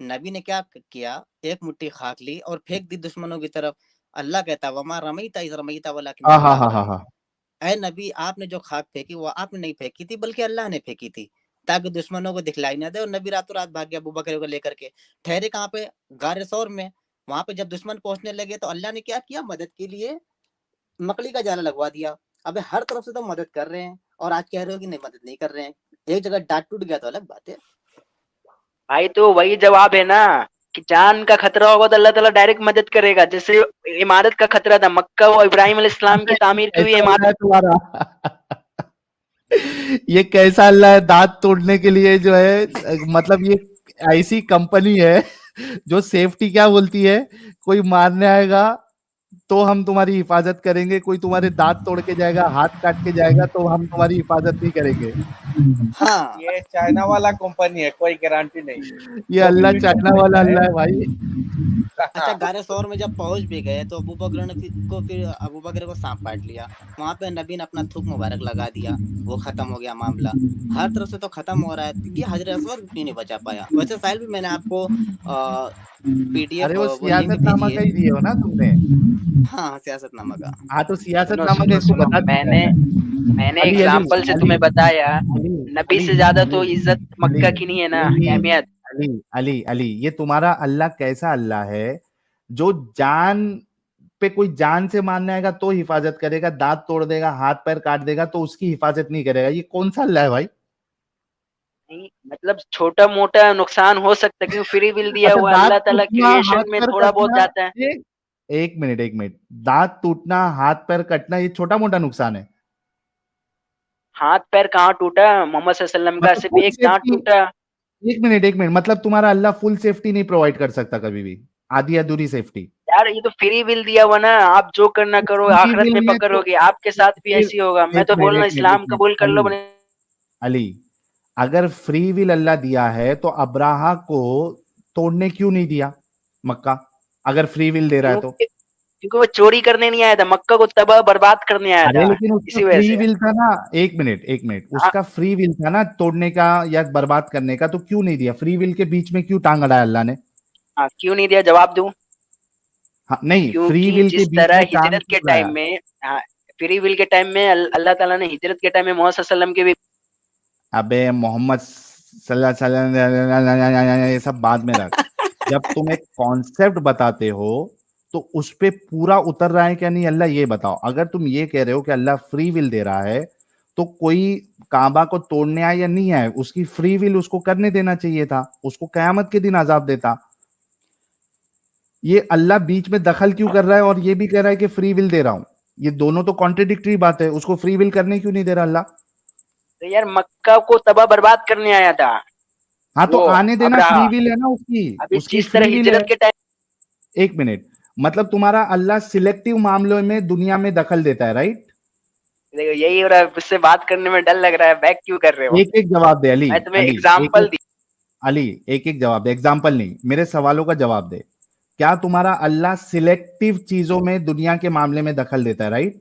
नबी ने क्या किया? एक मुट्ठी खाक ली और फेंक दी दुश्मनों की तरफ। अल्लाह कहता वमा रमईता इज़ रमईता वलाकिन हाँ हाँ अल्लाह हाँ हाँ रमा। हाँ। ऐ नबी आपने जो खाक फेंकी वो आपने नहीं फेंकी थी बल्कि अल्लाह ने फेंकी थी, ताकि दुश्मनों को दिखलाई ना दे। और नबी रातों रात भाग गया अबू बकर को लेकर के। ठहरे कहाँ पे? गारे सौर में। वहां पे जब दुश्मन पहुंचने लगे तो अल्लाह ने क्या किया? मदद के लिए मकड़ी का जाला लगवा दिया। अबे हर तरफ से तो मदद कर रहे हैं और आज कह रहे हो कि नहीं मदद नहीं कर रहे हैं। एक जगह डांट टूट गया तो अलग बात है। भाई तो वही जवाब है ना, कि जान का खतरा होगा तो अल्लाह ताला डायरेक्ट मदद करेगा। जैसे इमारत का खतरा था, मक्का और इब्राहिम अलैहिस्सलाम की तामीर की हुई कैसा अल्लाह इमारत। है तुम्हारा? ये कैसा अल्लाह है दांत तोड़ने के लिए जो है, मतलब ये ऐसी कंपनी है जो सेफ्टी क्या बोलती है, कोई मारने आएगा तो हम तुम्हारी हिफाजत करेंगे, कोई तुम्हारे दांत तोड़ के जाएगा, हाथ काट के जाएगा तो हम तुम्हारी हिफाजत नहीं करेंगे। हाँ ये चाइना वाला कंपनी है, कोई गारंटी नहीं है। ये कभी अल्लाह भी चाइना टूट वाला सकता है। अल्लाह है भाई। अच्छा गारे सौर में जब पहुंच भी गए तो फिर अबू बकर को सांप काट लिया। वहां पे नबी ने अपना थूक मुबारक लगा दिया, वो खत्म हो गया मामला। हर तरफ से तो खत्म हो रहा है, ये हजरत असवद क्यों नहीं बचा पाया? वैसे साहिल भी मैंने आपको अरे पीडीएफ वो वो लिंक सियासतनामा भेजी का है। ही दिए हो ना तुमने? हाँ सियासतनामा का। हाँ तो सुनो सियासतनामा का सुनो इसको सुनो, बता दिया मैंने है। मैंने अली अली एग्जाम्पल से अली तुम्हें बताया, अली नबी अली से ज्यादा अली तो इज्जत अली मक्का की नहीं है ना, अली अहमियत। अली अली अली ये तुम्हारा अल्लाह कैसा अल्लाह है जो जान पे कोई जान से मारने आएगा तो हिफाजत करेगा, दांत तोड़ देगा, हाथ पैर काट देगा तो उसकी हिफाजत नहीं करेगा? ये कौन सा अल्लाह है भाई? नहीं, मतलब छोटा मोटा नुकसान हो सकता है क्योंकि फ्री विल दिया अच्छा, हुआ है, दांत अल्लाह ताला टूटना, हाथ क्रिएशन में पैर थोड़ा बहुत कटना, जाता है। ये एक मिनट, दांत टूटना, हाथ पैर कटना ये छोटा मोटा नुकसान है? हाथ पैर कहाँ टूटा? मोहम्मद सल्लल्लाहु अलैहि वसल्लम का मतलब सिर्फ फुल एक दांत सेफ्टी? टूटा। एक मिनट, मतलब तुम्हारा अल्लाह फुल सेफ्टी नहीं प्रोवाइड कर सकता कभी भी, आधी अधूरी सेफ्टी? यार ये तो फ्री विल दिया हुआ ना, आप जो करना करो फ्री आखिरत विल में में तो पकड़ोगे, आपके साथ भी ऐसी होगा। मैं तो बोल रहा हूँ इस्लाम कबूल कर लो अली बने। अली अगर फ्री विल अल्लाह दिया है तो अब्राहा को तोड़ने क्यों नहीं दिया मक्का, अगर फ्री विल दे रहा है तो? क्योंकि क्योंकि वो चोरी करने नहीं आया था, मक्का को तबाह बर्बाद करने आया अरे था, लेकिन उसका इसी वजह फ्री से। विल था ना। एक मिनट, हाँ, उसका फ्री विल था ना तोड़ने का या बर्बाद करने का, तो क्यों नहीं दिया? फ्री विल के बीच में क्यों टांग अड़ाया अल्लाह ने? हाँ, क्यों नहीं दिया? जवाब दूं? हाँ, नहीं, फ्री क्योंकि विल के जिस बीच तरह में टांग हिजरत के क्यों टाइम अड़ाया? में, हाँ, फ्री विल के टाइम में अल्लाह ताला ने हिजरत के टाइम में मोहम्मद सल्लल्लाहु अलैहि वसल्लम के भी। अबे मोहम्मद सल्लल्लाहु अलैहि वसल्लम ये सब बाद में रख। जब तुम एक कॉन्सेप्ट बताते हो तो उस पे पूरा उतर रहा है क्या नहीं अल्लाह, ये बताओ। अगर तुम ये कह रहे हो कि अल्लाह फ्री विल दे रहा है तो कोई काबा को तोड़ने आए या नहीं आए, उसकी फ्री विल उसको करने देना चाहिए था, उसको कयामत के दिन अजाब देता। ये अल्लाह बीच में दखल क्यों कर रहा है और ये भी कह रहा है कि फ्री विल दे रहा हूं? ये दोनों तो कॉन्ट्रडिक्टरी बात है। उसको फ्री विल करने क्यों नहीं दे रहा अल्लाह? तो यार मक्का को तबाह बर्बाद करने आया था हाँ तो वो आने देना, अब्राहा। फ्री विल है ना उसकी। अभी उसकी जिस तरह फ्री विल है। हिजरत के टाइम। एक मिनट, मतलब तुम्हारा अल्लाह सिलेक्टिव मामलों में दुनिया में दखल देता है, राइट? देखो यही हो रहा है, उससे बात करने में डर लग रहा है, बैक क्यों कर रहे हो? एक एक जवाब दे अली। मैं तुम्हें अली एक एग्जाम्पल एक दी। अली एक एक जवाब दे, एग्जाम्पल नहीं, मेरे सवालों का जवाब दे। क्या तुम्हारा अल्लाह सिलेक्टिव चीजों में दुनिया के मामले में दखल देता है, राइट?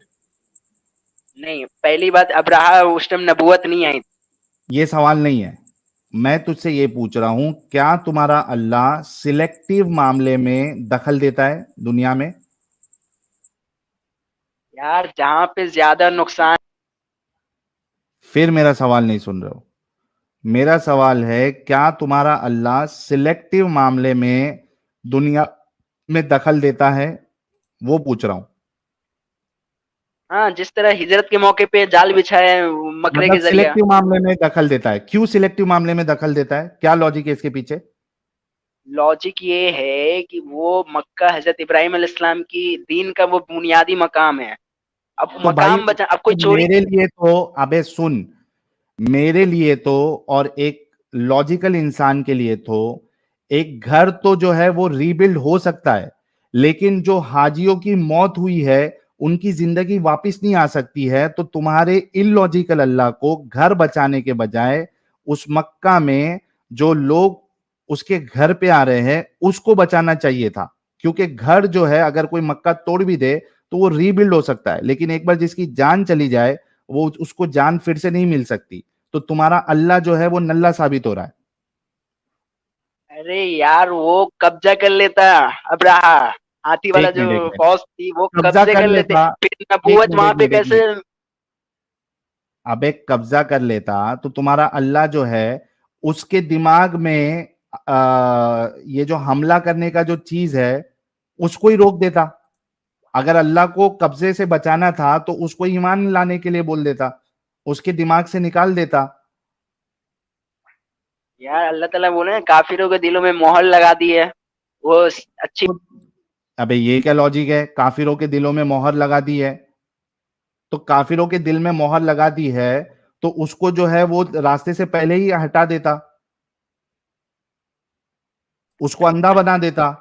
नहीं, पहली बात अब्राहा उस टाइम नबूवत नहीं आई। ये सवाल नहीं है, मैं तुझसे ये पूछ रहा हूं, क्या तुम्हारा अल्लाह सिलेक्टिव मामले में दखल देता है दुनिया में? यार जहाँ पे ज्यादा नुकसान, फिर मेरा सवाल नहीं सुन रहे हो। मेरा सवाल है, क्या तुम्हारा अल्लाह सिलेक्टिव मामले में दुनिया में दखल देता है? वो पूछ रहा हूं। हाँ, जिस तरह हिजरत के मौके पे जाल बिछाए मकरे के मतलब जरिए। सिलेक्टिव मामले में दखल देता है, क्यों सिलेक्टिव मामले में दखल देता है? क्या लॉजिक है इसके पीछे? लॉजिक ये है कि वो मक्का हजरत इब्राहिम अलैहिस्सलाम की दीन का वो बुनियादी मकाम है। अब तो भाई, मकाम बचा, अब कोई चोरी, मेरे लिए तो, अबे सुन, मेरे लिए तो और एक लॉजिकल इंसान के लिए तो एक घर तो जो है वो रीबिल्ड हो सकता है, लेकिन जो हाजियों की मौत हुई है उनकी जिंदगी वापस नहीं आ सकती है। तो तुम्हारे इलॉजिकल अल्लाह को घर बचाने के बजाय उस मक्का में जो लोग उसके घर पे आ रहे हैं उसको बचाना चाहिए था, क्योंकि घर जो है अगर कोई मक्का तोड़ भी दे तो वो रीबिल्ड हो सकता है, लेकिन एक बार जिसकी जान चली जाए वो उसको जान फिर से नहीं मिल सकती। तो तुम्हारा अल्लाह जो है वो नल्ला साबित हो रहा है। अरे यार वो कब्जा कर लेता अब्राहा, हाथी वाला एक मिनट, एक जो मिनट, फौज थी वो कब्जा कब्जे कर कर लेते, लेता। फिर एक नबूवत मिनट, वहां एक पे मिनट, एक कैसे। मिनट, अबे कब्जा कर लेता तो तुम्हारा अल्लाह जो है उसके दिमाग में ये जो हमला करने का जो चीज है उसको ही रोक देता। अगर अल्लाह को कब्जे से बचाना था तो उसको ईमान लाने के लिए बोल देता, उसके दिमाग से निकाल देता। यार अल्लाह ताला बोले ना, काफिरों के दिलों में मोहर लगा दी है, वो अच्छी। तो अबे ये क्या लॉजिक है, काफिरों के दिलों में मोहर लगा दी है? तो काफिरों के दिल में मोहर लगा दी है तो उसको जो है वो रास्ते से पहले ही हटा देता, उसको अंधा बना देता।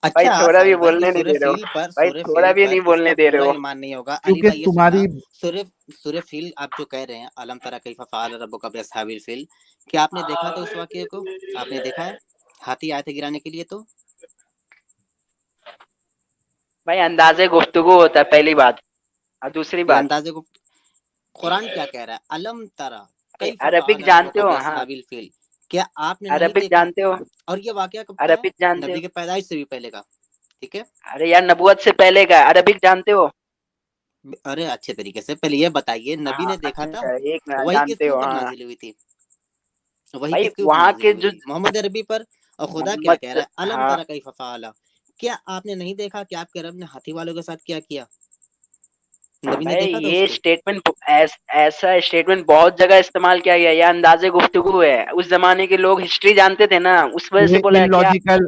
भाई अच्छा थोड़ा भी साहिल भाई, ये बोलने नहीं दे रहे हो, भाई सूर्य थोड़ा फील भी पर नहीं इसका बोलने दे रहे पूरा हो। ईमान नहीं होगा। अली क्योंकि भाई ये सुनना, तुम्हारी, सूर्य फील आप जो कह रहे हैं, अलम तरा कैफा फ़अल रब्बुका बिअस्हाबिल फील, क्या आपने देखा था उस वाकये को? आपने देखा है? हाथी आए थे गिराने के लिए, तो भाई अंदाजे गुफ्तगू होता है पहली बात, और दूसरी ये बात, अंदाजे को कुरान क्या कह रहा है? अलम तरा कैफा अरबिक फ़अल जानते रब्बुका हो? हाँ, बिअस्हाबिल फील, क्या आपने नहीं अरबिक देखा? जानते हो? और ये वाकया कब का है? अरबिक जानते नबी हो? के पैदाइश से भी पहले का, ठीक है? अरे यार नबूवत से पहले का अरबिक जानते हो? अरे अच्छे तरीके से पहले ये बताइए, नबी हाँ ने देखा था? अच्छा, एक मिनट, वही जानते किसके हो? ऊपर हाँ नाजिल हुई थी? वही भाई किसके ऊपर वहाँ नाजिल के हुई जो थी? मोहम्मद अरबी पर। और खुदा क्या कह मोहम्मद, रहा है? अलम हाँ तरा कैफ फ़अल, क्या आपने नहीं देखा कि आपके रब ने हाथी वालों के साथ क्या किया? नबी ने भाई देखा था ये उसको? स्टेटमेंट ऐसा स्टेटमेंट बहुत जगह इस्तेमाल किया गया, ये अंदाजे गुफ्तगू है, उस जमाने के लोग हिस्ट्री जानते थे ना, उस वजह से ये बोला है क्या। इलॉजिकल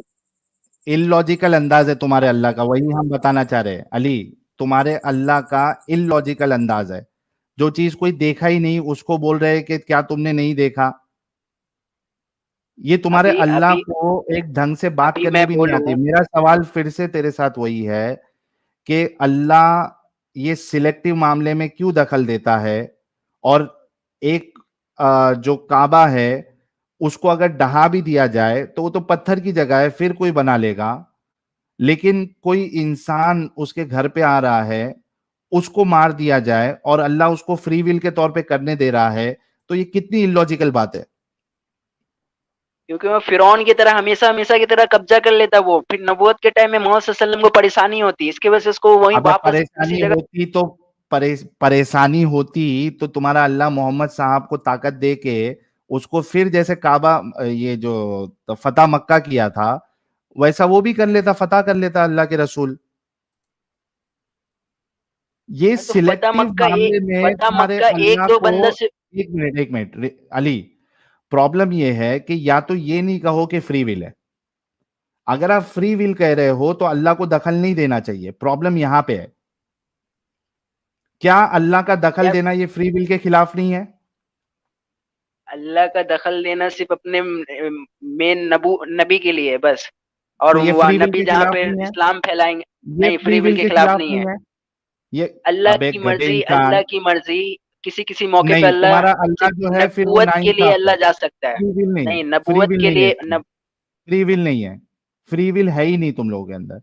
इलॉजिकल अंदाज है तुम्हारे अल्लाह का, वही हम बताना चाह रहे हैं अली। तुम्हारे अल्लाह का इलॉजिकल अंदाज है, जो चीज कोई देखा ही नहीं उसको बोल रहे हैं कि क्या तुमने नहीं देखा। ये तुम्हारे अभी अल्लाह अभी को एक ढंग से बात अभी करनी मैं भी नहीं आती। बोलूँ, मेरा सवाल फिर से तेरे साथ वही है कि अल्लाह ये सिलेक्टिव मामले में क्यों दखल देता है? और एक जो काबा है उसको अगर ढहा भी दिया जाए तो वो तो पत्थर की जगह है, फिर कोई बना लेगा। लेकिन कोई इंसान उसके घर पे आ रहा है, उसको मार दिया जाए और अल्लाह उसको फ्री विल के तौर पे करने दे रहा है, तो ये कितनी इलॉजिकल बात है। क्योंकि वो फिरौन की तरह हमेशा हमेशा की तरह कब्जा कर लेता वो, फिर नबूवत के टाइम में मोहम्मद सल्लल्लाहु अलैहि वसल्लम को परेशानी होती, इसकी वजह से उसको वहीं अबे वापस उसी परेशानी जगह। होती तो परेशानी होती तो तुम्हारा अल्लाह मोहम्मद साहब को ताकत दे के उसको फिर जैसे काबा, ये जो फतह मक्का किया था वैसा वो भी कर लेता, फतह कर लेता अल्लाह के रसूल। ये तो फतेह सिलेक्टिव मक्का मामले में तुम्हारे एक अल्लाह दो को, बंदा से। एक मिनट, एक मिनट, अली, प्रॉब्लम ये है कि या तो ये नहीं कहो कि फ्री विल है। अगर आप फ्री विल कह रहे हो तो अल्लाह को दखल नहीं देना चाहिए, प्रॉब्लम यहां पे है। क्या अल्लाह का दखल यार देना ये फ्री विल के खिलाफ नहीं है? अल्लाह का दखल देना सिर्फ अपने मेन नबी के लिए है बस, तो और ये वह फ्री विल नबी के जहाँ खिलाफ पे नहीं है? इस्लाम फैलाएंगे। ये नहीं, फ्री फ्री विल विल के के खिलाफ खिलाफ नहीं है। नहीं है ये? अल्लाह अबे की गधे मर्जी, इंसान, अल्लाह की मर्जी, किसी किसी मौके पे नहीं, अल्लाह तुम्हारा अल्लाह जो सिर्फ है फिर वो नबूवत के लिए नाइंसाफ है। अल्लाह जा सकता है। फ्री विल नहीं, नहीं, फ्री नबूवत विल के नहीं है लिए इसमें, फ्री विल नहीं है। फ्री विल है ही नहीं तुम लोगों के अंदर।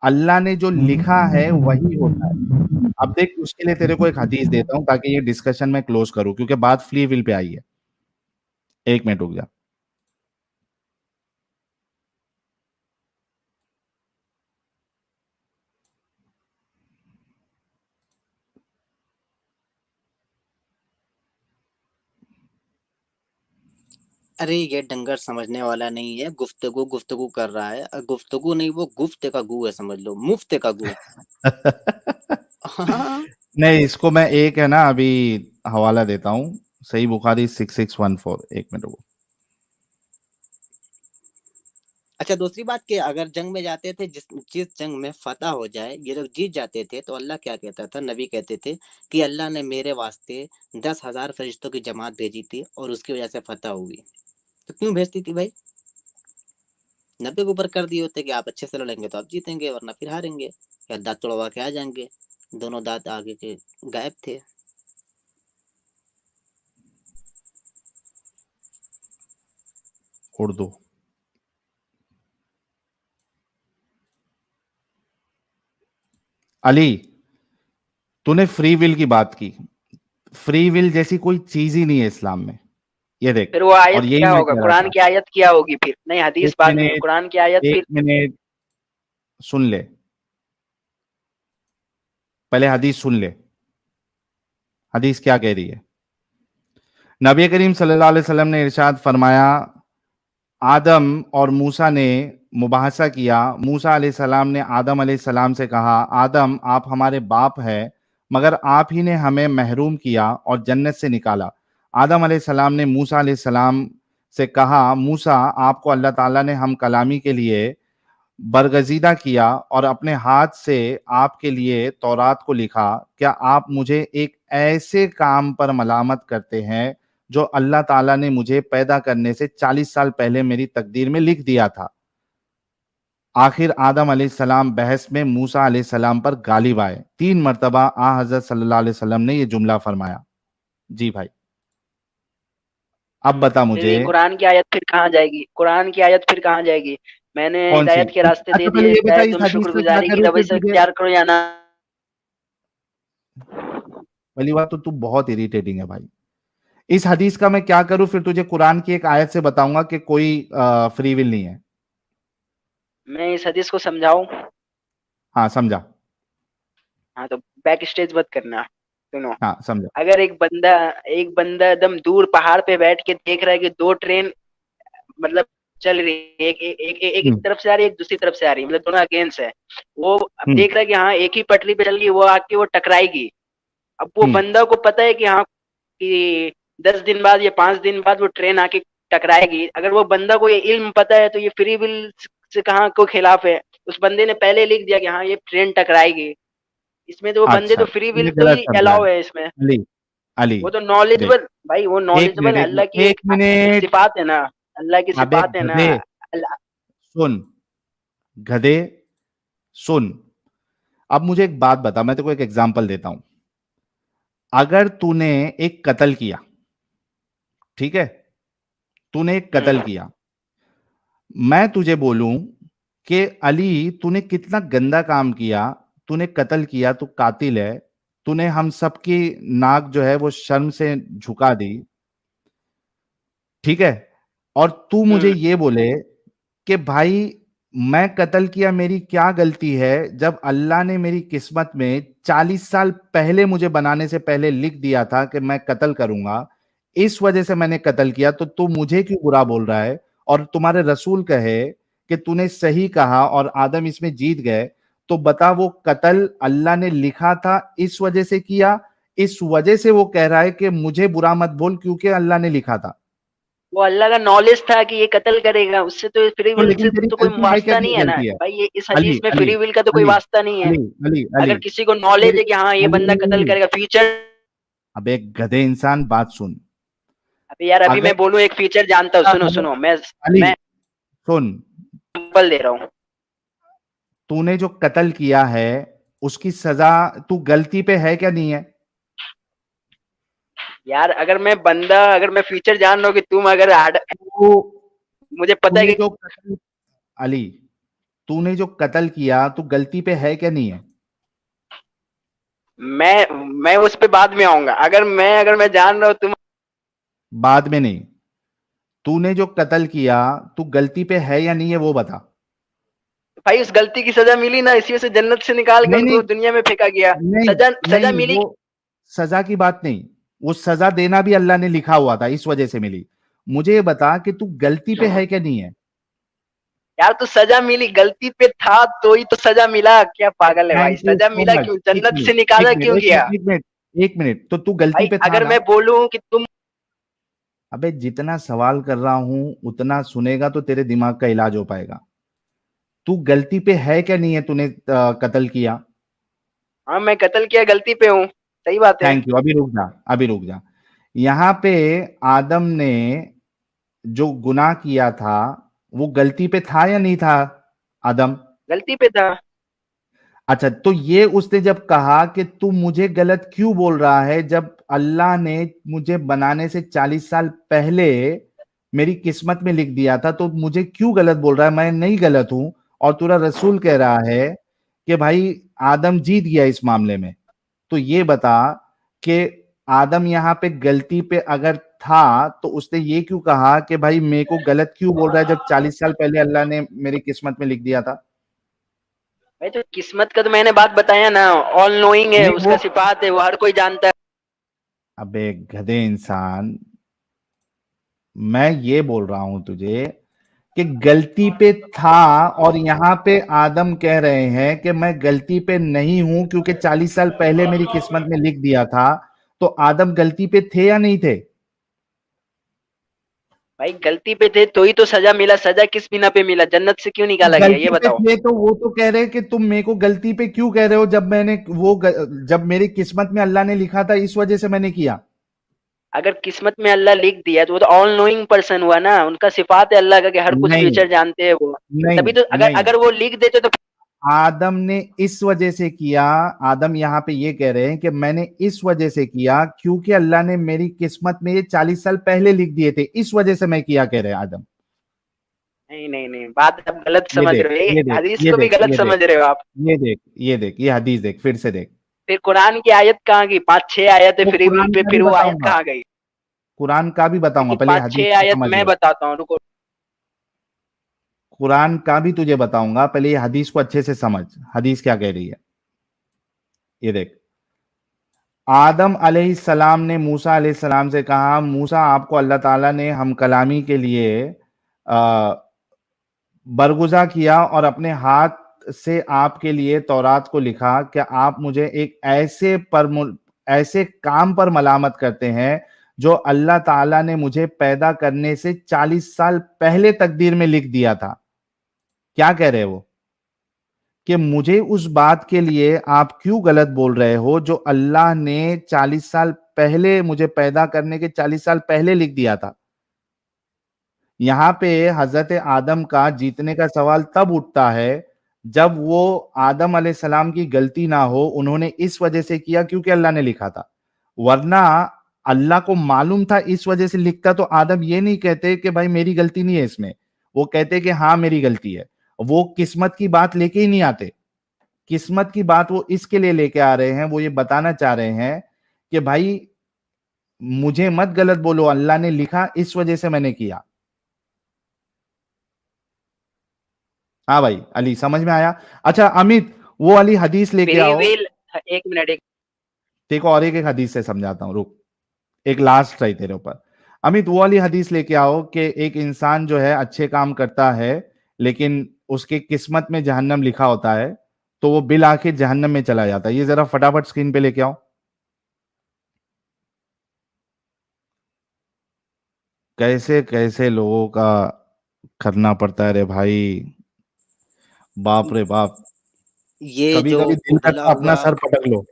अल्लाह ने जो लिखा है वही होता है। अब देख, उसके लिए तेरे को एक हदीस देता हूं ताकि ये डिस्कशन में क्लोज करूं, क्योंकि बात फ्री विल पे आई है। एक मिनट रुक जा। अरे ये डंगर समझने वाला नहीं है, गुफ्तगू गुफ्तगू कर रहा है। गुफ्तगू नहीं, वो गुफ्त का गू है, समझ लो, मुफ्त का गू। हाँ। नहीं, इसको मैं एक है ना अभी हवाला देता हूं, सही बुखारी 6614। एक मिनट रुको। अच्छा, दूसरी बात कि अगर जंग में जाते थे, जिस जंग में फतह हो जाए, ये लोग जीत जाते थे, तो अल्लाह क्या कहता था? नबी कहते थे कि अल्लाह ने मेरे वास्ते 10,000 फरिश्तों की जमात भेजी थी और उसकी वजह से फतह हुई। तो क्यों भेजती थी भाई? नब्बे के ऊपर कर दिए होते कि आप अच्छे से लड़ेंगे तो आप जीतेंगे, वरना फिर हारेंगे, या दांत तोड़वा के आ जाएंगे। दोनों दांत आगे के गायब थे। उर्दू। अली, तूने फ्री विल की बात की। फ्री विल जैसी कोई चीज ही नहीं है इस्लाम में, ये देख। फिर वो और आयत यही क्या मैं होगा? कह रहा कुरान था। की आयत क्या होगी फिर? नहीं, हदीस एक बाद में, मिनट, कुरान की आयत एक फिर। मिनट सुन ले, पहले हदीस सुन ले। हदीस क्या कह रही है? नबी करीम सल्लल्लाहु अलैहि वसल्लम ने इरशाद फरमाया, आदम और मूसा ने मुबाहसा किया। मूसा अलैहिस्सलाम ने आदम अलैहिस्सलाम से कहा, आदम आप हमारे बाप हैं, मगर आप ही ने हमें महरूम किया और जन्नत से निकाला। आदम अलैहिस्सलाम ने मूसा अलैहिस्सलाम से कहा, मूसा आपको अल्लाह ताला ने हम कलामी के लिए बरगजीदा किया और अपने हाथ से आपके लिए तौरात को लिखा। क्या आप मुझे एक ऐसे काम पर मलामत करते हैं जो अल्लाह ताला ने मुझे पैदा करने से 40 साल पहले मेरी तकदीर में लिख दिया था? आखिर आदम अलैहिस्सलाम बहस में मूसा अलैहिस्सलाम पर गालिब आए। 3 मरतबा आ हजरत सल्लल्लाहु अलैहि वसल्लम ने यह जुमला फरमाया। जी भाई, अब बता फिर मुझे। ये कुरान की आयत फिर कहाँ जाएगी? कुरान की आयत फिर कहाँ जाएगी? मैंने कौन सी? हिदायत के रास्ते दे अच्छा पहले दिए, ये बता, चाहे इस तुम हदीस का क्या शुक्रगुजारी की करूं रवैया फिर से तुझे? इख्तियार करो या ना। पहली बात तो तू बहुत इरिटेटिंग है भाई। इस हदीस का मैं क्या करूं फिर तुझे? कुरान की एक आयत से बताऊंगा कि कोई फ्री विल नहीं है। मैं इस हदीस को समझाऊं? हाँ समझा। हाँ, तो बैक स्टेज मत करना। सुनो, हाँ समझा। अगर एक बंदा एकदम दूर पहाड़ पे बैठ के देख रहा है कि दो ट्रेन मतलब चल रही है, एक हम्म। तरफ से आ रही है, एक दूसरी तरफ से आ रही है, मतलब दोनों अगेंस्ट है। वो अब हम्म। देख रहा है कि हाँ एक ही पटरी पे चल रही है, वो आके वो टकराएगी। अब वो हम्म। बंदा को पता है कि हाँ कि 10 दिन बाद या 5 दिन बाद वो ट्रेन आके टकराएगी। अगर वो बंदा को ये इल्म पता है तो ये फ्री विल से कहाँ को खिलाफ है? उस बंदे ने पहले लिख दिया कि हाँ ये ट्रेन टकराएगी। इसमें तो वो बंदे अच्छा, तो फ्री विल तूने तो गलत ही समझा है। अलाउ है इसमें। अली, अली वो तो देख, नॉलेजेबल भाई, वो एक मिनट, नॉलेजेबल है, एक अल्लाह मिनट, की एक एक मिनट। सिफात है ना। अल्लाह की अबे सिफात है ना। गधे, सुन, गधे, सुन। अब मुझे एक बात बता, मैं तेरे को एक एग्जांपल देता हूं। अगर तूने एक कत्ल किया, ठीक है, तूने एक कत्ल हम्म। किया, मैं तुझे बोलूं कि अली तूने कितना गंदा काम किया, तूने कत्ल किया, तू कातिल है, तूने हम सबकी नाक जो है वो शर्म से झुका दी, ठीक है, और तू मुझे हम्म। ये बोले कि भाई मैं कत्ल किया, मेरी क्या गलती है, जब अल्लाह ने मेरी किस्मत में 40 साल पहले मुझे बनाने से पहले लिख दिया था कि मैं कत्ल करूंगा, इस वजह से मैंने कत्ल किया, तो तू मुझे क्यों बुरा बोल रहा है? और तुम्हारे रसूल कहे कि तूने सही कहा और आदम इसमें जीत गए, तो बता वो कत्ल अल्लाह ने लिखा था इस वजह से किया, इस वजह से वो कह रहा है कि मुझे बुरा मत बोल क्योंकि अल्लाह ने लिखा था? वो अल्लाह का नॉलेज था कि ये कत्ल करेगा, उससे तो फ्री तो विल लेकिन से तेरी तो कोई गलती है क्या? वास्ता तेरी नहीं है ना गलती है। भाई। ये इस अली, हदीस में अली, फ्री विल का तो कोई अली, वास्ता नहीं है। अली, अली, अली, अगर किसी को नॉलेज तेरी, है कि हाँ ये बंदा कत्ल अली, करेगा फ्यूचर। अबे गधे इंसान, बात सुन। अभी यार, अभी अगर मैं बोलूं एक फीचर जानता हूँ, सुनो सुनो, अली मैं सुन, एग्जांपल दे रहा हूँ। तूने जो कत्ल किया है उसकी सजा, तू गलती पे है क्या नहीं है? यार अगर मैं फ्यूचर जान रहा हूँ कि तुम अगर तू मुझे पता है तूने कि जो कत्ल, अली तूने जो कत्ल किया तू गलती पे है क्या नहीं है? मैं उस पे बाद में आऊंगा। अगर मैं जान रहा हूँ तुम, बाद में नहीं, तूने जो कत्ल किया तू गलती पे है या नहीं है वो बता। भाई उस गलती की सजा मिली ना, इसी वजह से जन्नत से निकाल के नहीं नहीं उनको दुनिया में फेंका गया। नहीं सजा नहीं, मिली। वो सजा की बात नहीं, वो सजा देना भी अल्लाह ने लिखा हुआ था, इस वजह से मिली। मुझे ये बता कि तू गलती पे है क्या नहीं है? यार तो सजा मिली, गलती पे था तो ही तो सजा मिला। क्या पागल है भाई, थैंक यू सजा सो मिला मच। क्यों, एक जन्नत से मिनट एक निकाला मिनट क्यों एक गया? मिनट एक मिनट एक मिनट, तो तू गलती भाई पे था अगर ना? मैं बोलूं कि तुम, अबे जितना सवाल कर रहा हूं उतना सुनेगा तो तेरे दिमाग का इलाज हो पाएगा। तू गलती पे है क्या नहीं है, तूने कत्ल किया? हाँ मैं कत्ल किया, गलती पे हूँ, सही बात है। थैंक यू, अभी रुक जा, अभी रुक जा। यहाँ पे आदम ने जो गुनाह किया था वो गलती पे था या नहीं था आदम? गलती पे था। अच्छा, तो ये उसने जब कहा कि तू मुझे गलत क्यों बोल रहा है, जब अल्लाह ने मुझे बनाने से 40 साल पहले मेरी किस्मत में लिख दिया था, तो मुझे क्यों गलत बोल रहा है? मैं नहीं गलत हूं। और तेरा रसूल कह रहा है कि भाई आदम जीत गया इस मामले में। तो ये बता कि आदम यहाँ पे गलती पे अगर था तो उसने ये क्यों कहा कि भाई मेरे को गलत क्यों बोल रहा है, जब 40 साल पहले अल्लाह ने मेरी किस्मत में लिख दिया था? भाई तो किस्मत का तो मैंने बात बताया ना, ऑल नोइंग है, नहीं उसका वो, सिफात है, वो हर कोई जानता है। अबे गधे इंसान, मैं ये बोल रहा हूं तुझे कि गलती पे था, और यहां पे आदम कह रहे हैं कि मैं गलती पे नहीं हूं क्योंकि 40 साल पहले मेरी किस्मत में लिख दिया था। तो आदम गलती पे थे या नहीं थे? भाई गलती पे थे तो ही तो सजा मिला। सजा किस बिना पे मिला, जन्नत से क्यों निकाला गया, ये गलती पे बताओ। थे तो वो तो कह रहे हैं कि तुम मेरे को गलती पे क्यों कह रहे हो, जब मैंने जब मेरी किस्मत में अल्लाह ने लिखा था इस वजह से मैंने किया। अगर किस्मत में अल्लाह लिख दिया तो वो तो ऑल नोइंग पर्सन हुआ ना, उनका सिफात है अल्लाह का कि हर कुछ नहीं फ्यूचर जानते हैं वो। नहीं तभी तो अगर नहीं, अगर वो लिख देते तो, आदम ने इस वजह से किया। आदम यहाँ पे ये कह रहे हैं कि मैंने इस वजह से किया क्योंकि अल्लाह ने मेरी किस्मत में ये 40 साल पहले लिख दिए थे, इस वजह से मैं किया, कह रहे हैं आदम। नहीं नहीं नहीं, बात आप गलत ये समझ देख रहे हो, ये ये देख हदीस ये को भी देख गलत ये देख समझ रहे हो आप। ये देख ये देख, ये हदीस देख, फिर से देख। फिर कुरान की आयत कहाँ गई, 5-6 आयत है, वो फिर कुरान का भी फिर वो आयत बताऊंगा, कहाँ गई? कुरान का भी बताऊंगा, देखिए पहले ये पांच हदीस छह को आयत समझ मैं ले। बताता हूँ, रुको। कुरान का भी तुझे बताऊंगा, पहले ये हदीस को अच्छे से समझ, हदीस क्या कह रही है। ये देख, आदम अलैहिस्सलाम ने मूसा अलैहिस्सलाम से कहा, मूसा आपको अल्लाह ताला ने हम कलामी के लिए आ, बरगुजा किया और अपने हाथ से आपके लिए तौरात को लिखा, क्या आप मुझे एक ऐसे काम पर मलामत करते हैं जो अल्लाह ताला ने मुझे पैदा करने से 40 साल पहले तकदीर में लिख दिया था? क्या कह रहे हो कि मुझे उस बात के लिए आप क्यों गलत बोल रहे हो जो अल्लाह ने 40 साल पहले, मुझे पैदा करने के 40 साल पहले लिख दिया था? यहाँ पे हजरत आदम का जीतने का सवाल तब उठता है जब वो आदम अलैहिस्सलाम की गलती ना हो, उन्होंने इस वजह से किया क्योंकि अल्लाह ने लिखा था। वरना अल्लाह को मालूम था इस वजह से लिखता तो आदम ये नहीं कहते कि भाई मेरी गलती नहीं है इसमें, वो कहते कि हाँ मेरी गलती है। वो किस्मत की बात लेके ही नहीं आते। किस्मत की बात वो इसके लिए लेके आ रहे हैं, वो ये बताना चाह रहे हैं कि भाई मुझे मत गलत बोलो, अल्लाह ने लिखा इस वजह से मैंने किया। हाँ भाई अली, समझ में आया? अच्छा अमित, वो वाली हदीस लेके फ्री आओ। विल, एक मिनट, एक देखो और एक हदीस से समझाता हूँ, रुक, एक लास्ट रही तेरे ऊपर। अमित वो वाली हदीस लेके आओ कि एक इंसान जो है अच्छे काम करता है लेकिन उसके किस्मत में जहन्नम लिखा होता है, तो वो बिल आखिर जहन्नम में चला जाता है। ये जरा फटाफट स्क्रीन पे लेके आओ। कैसे कैसे लोगों का करना पड़ता है रे भाई, बाप रे बाप। ये कभी जो कभी दिल उबला करता अपना हुआ, सर पटक लो।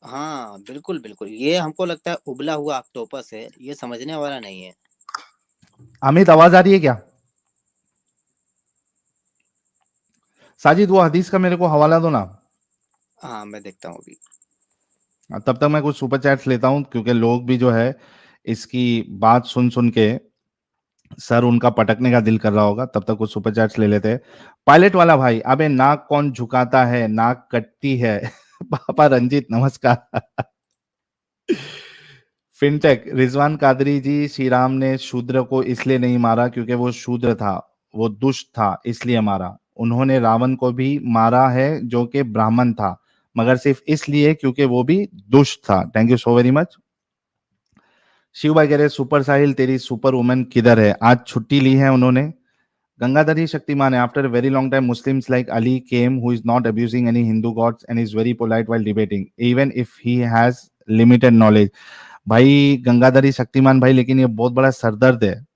हाँ बिल्कुल बिल्कुल, ये हमको लगता है उबला हुआ ऑक्टोपस है, ये समझने वाला नहीं है। अमित आवाज आ रही है क्या? साजिद वो हदीस का मेरे को हवाला दो ना। हाँ मैं देखता हूँ अभी। तब तक मैं कुछ सुपर चैट्स लेता हूं, क्योंकि लोग भी जो है इसकी बात सुन सुन के सर उनका पटकने का दिल कर रहा होगा, तब तक कुछ सुपर चैट्स ले लेते हैं। पायलट वाला भाई, अबे नाक कौन झुकाता है, नाक कटती है। पापा रंजीत नमस्कार। फिनटेक रिजवान कादरी जी, श्री राम ने शूद्र को इसलिए नहीं मारा क्योंकि वो शूद्र था, वो दुष्ट था इसलिए मारा। उन्होंने रावण को भी मारा है जो कि ब्राह्मण था, मगर सिर्फ इसलिए क्योंकि वो भी दुष्ट था। Thank you so very much. Shiv भाई कह रहे सुपर साहिल तेरी सुपर वुमन किधर है, आज छुट्टी ली है उन्होंने। गंगाधरी शक्तिमान है, after very long time Muslims like Ali came who is not abusing any Hindu gods and is very polite while debating even if he has limited knowledge. भाई गंगाधरी शक्तिमान भाई, लेकिन ये बहुत बड़ा सरदर्द है।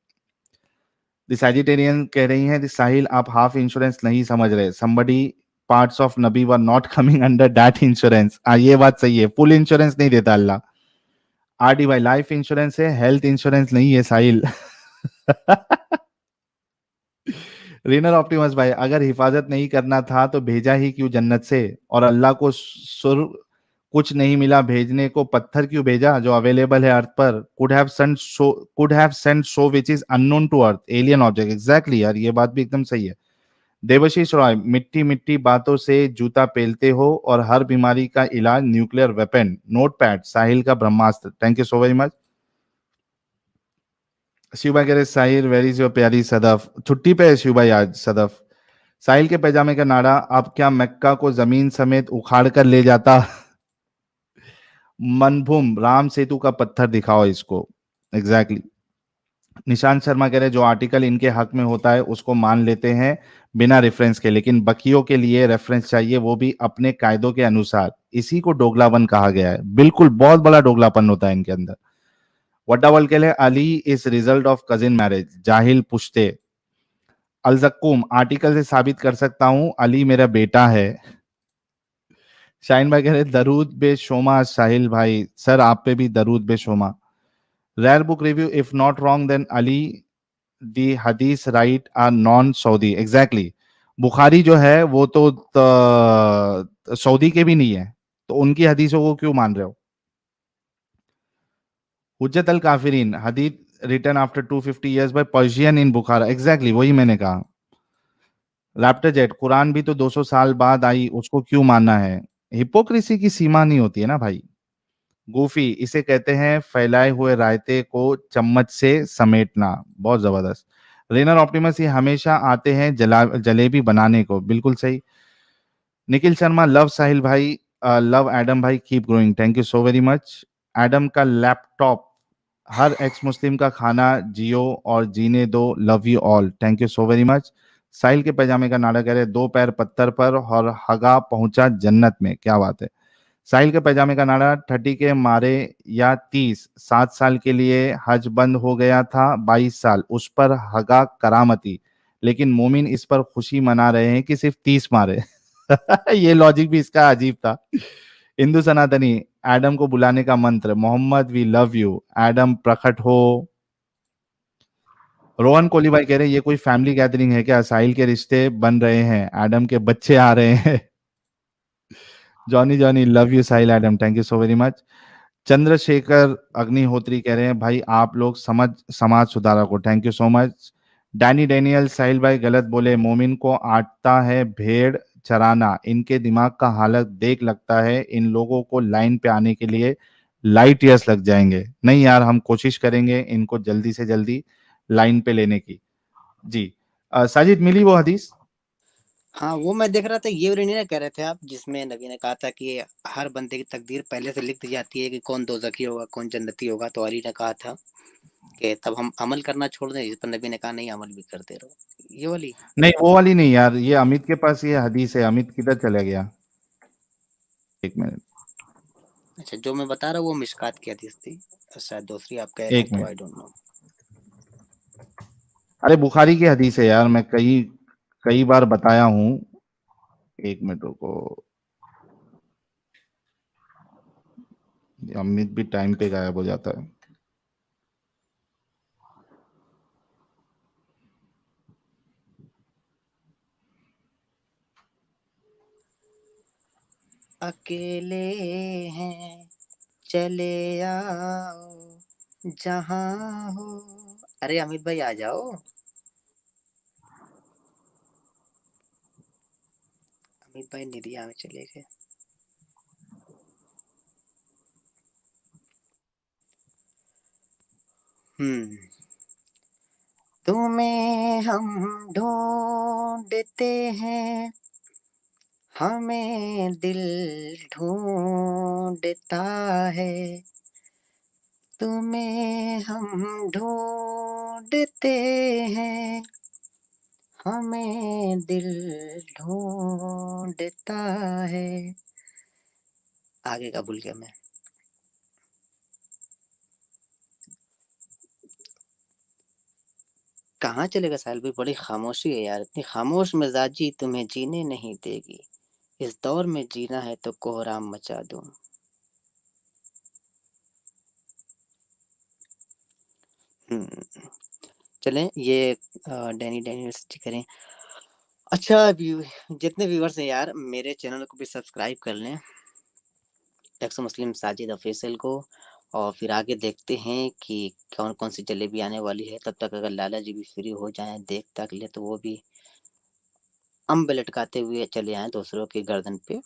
सैजिटेरियन कह रही हैं साहिल आप हाफ इंश्योरेंस नहीं समझ रहे, somebody parts of Nabi were not coming under that insurance. ये बात सही है, फुल इंश्योरेंस नहीं देता अल्लाह। आरडी भाई लाइफ इंश्योरेंस है, हेल्थ इंश्योरेंस नहीं है साहिल। रीनर ऑप्टिमस भाई, अगर हिफाजत नहीं करना था तो भेजा ही क्यों जन्नत से, और अल्लाह को सुर कुछ नहीं मिला भेजने को, पत्थर क्यों भेजा जो अवेलेबल है अर्थ पर। Could have sent so which is unknown to Earth alien object. Exactly यार, ये बात भी एकदम सही है। देवशीष रॉय, मिट्टी मिट्टी बातों से जूता पहनते हो और हर बीमारी का इलाज nuclear weapon, note pad Sahil का ब्रह्मास्त्र। Thank you so very much. Shiv भाई कह रहे साहिल वेर इज योर प्यारी सदफ, छुट्टी पे है शिव भाई आज सदफ। साहिल के पैजामे का नाड़ा, अब क्या मक्का को जमीन समेत उखाड़ कर ले जाता। मनभूम राम सेतु का पत्थर दिखाओ इसको। Exactly exactly. निशांत शर्मा कह रहे जो आर्टिकल इनके हक में होता है उसको मान लेते हैं बिना रेफरेंस के, लेकिन बकियों के लिए रेफरेंस चाहिए, वो भी अपने कायदों के अनुसार। इसी को डोगलापन कहा गया है। बिल्कुल, बहुत बड़ा डोगलापन होता है इनके अंदर। वड्डावल के लिए Ali is result of cousin marriage, जाहिल पुश्ते। अलजक्कुम, आर्टिकल से साबित कर सकता हूं अली मेरा बेटा है। शाहीन भाई कह रहे दरूद बे शोमा साहिल भाई, सर आप पे भी दरूद बे शोमा। Rare book review, if not wrong then all the हदीस right are non Saudi. Exactly, Bukhari जो है वो तो सऊदी के भी नहीं है, तो उनकी हदीसों को क्यों मान रहे हो। हुज्जत अल काफिरीन, हदीस written after 250 years by Persian in Bukhara. Exactly वही मैंने कहा। रैप्टर जेट, कुरान भी तो 200 साल बाद आई, उसको क्यों मानना है। हिपोक्रेसी की सीमा नहीं होती है ना भाई। गोफी, इसे कहते हैं फैलाए हुए रायते को चम्मच से समेटना। बहुत जबरदस्त। रेनर ऑप्टिमस, ये हमेशा आते हैं जलेबी बनाने को। बिल्कुल सही। निखिल शर्मा, लव साहिल भाई, लव एडम भाई, keep growing. Thank you so very much. Adam का लैपटॉप, हर एक्स मुस्लिम का खाना जियो और जीने दो, love you all. Thank you so very much. Sahil के पैजामे का नाटक कह रहे दो पैर पत्थर पर और हगा पहुंचा जन्नत में। क्या बात है। साहिल के पैजामे का नारा, 30 के मारे या 30, 7 साल के लिए हज बंद हो गया था, 22 साल उस पर हगा करामती, लेकिन मोमिन इस पर खुशी मना रहे हैं कि सिर्फ 30 मारे। ये लॉजिक भी इसका अजीब था। हिंदू सनातनी, एडम को बुलाने का मंत्र, Mohammad we love you, Adam प्रकट हो। रोहन कोहली भाई कह रहे हैं ये कोई फैमिली गैदरिंग है क्या, साहिल के रिश्ते बन रहे हैं, एडम के बच्चे आ रहे हैं। Johnny Johnny, love you Sahil Adam, thank you so very much. Chandrashekhar Agnihotri कह रहे हैं भाई आप लोग समाज सुधारक हो। Thank you so much. Danny Daniel, Sahil भाई गलत बोले, मोमिन को आटता है भेड़ चराना, इनके दिमाग का हालत देख लगता है इन लोगों को लाइन पे आने के लिए लाइट ईयर्स लग जाएंगे। नहीं यार, हम कोशिश करेंगे इनको जल्दी से जल्दी लाइन पे लेने की। जी साजिद, मिली वो हदीस। हाँ, वो मैं देख रहा था, ये नहीं ना कह रहे थे आप, जिसमें नबी ने कहा था कि हर बंदे की तकदीर पहले से लिख दी जाती है कि कौन दोज़खी होगा कौन जन्नती होगा, तो अली ने कहा था कि तब हम अमल करना छोड़ दें, इस पर नबी ने कहा नहीं अमल भी करते रहो, ये वाली। नहीं वो वाली नहीं यार, ये अमित के पास ये हदीस है। अमित किधर चला गया, एक मिनट। अच्छा, जो मैं बता रहा हूँ वो मिशकात की हदीस थी, शायद दूसरी आप कह रहे एक हैं तो मिनट, आई डोंट नो। अरे बुखारी की हदीस है यार, मैं कई कई बार बताया हूँ। एक मिनट रुको, अमित भी टाइम पे गायब हो जाता है। अकेले हैं चले आओ, जहाँ हो अरे अमित भाई आ जाओ। अमित भाई निधिया में चले गए। तुम्हें हम ढूंढते हैं, हमें दिल ढूंढता है। तुम्हें हम ढूंढते हैं, हमें दिल ढूंढता है। आगे का भूल गया मैं। कहाँ चले गए साहिल भाई? बड़ी खामोशी है यार, इतनी खामोश मिजाजी तुम्हें जीने नहीं देगी। इस दौर में जीना है तो कोहराम मचा दो। चलें ये डैनी डैनियल्स करें। अच्छा जितने व्यूवर्स हैं यार, मेरे चैनल को भी सब्सक्राइब कर लें, एक्स मुस्लिम साजिद ऑफिशियल को। और फिर आगे देखते हैं कि कौन कौन सी जलेबी आने वाली है। तब तक अगर लाला जी भी फ्री हो जाएं, देख तक ले, तो वो भी अम्ब लटकाते हुए चले आए दूसरों की गर्दन पे।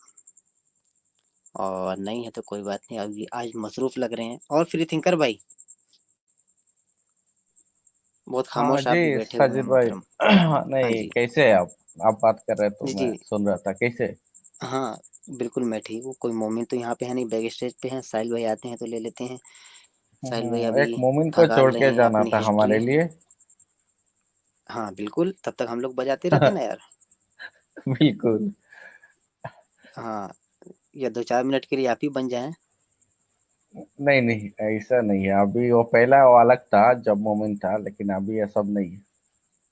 और नहीं है तो कोई बात नहीं, अभी आज मसरूफ लग रहे हैं। और फ्री थिंकर भाई, बहुत हाँ खामोश आप भी जी बैठे हुए हैं साजिद भाई। मोहतरम। हाँ नहीं जी। कैसे है आप बात कर रहे तो जी मैं जी। सुन रहा था कैसे। हाँ बिल्कुल मैं ठीक हूँ। कोई मोमिन तो यहाँ पे है नहीं, बैक स्टेज पे हैं। साहिल भाई आते हैं तो ले लेते हैं। साहिल भाई अभी एक मोमिन को खगाड़ छोड़ रहे के हैं जाना अपनी था हमारे हिस्ट्री। लिए। हाँ बिल्कुल, तब तक हम लोग बजाते रहते ना यार। बिल्कुल। हाँ, या 2-4 मिनट के लिए आप ही बन जाएं। नहीं नहीं ऐसा नहीं है, अभी वो पहला वो अलग था जब मोमिन था, लेकिन अभी ये सब नहीं है।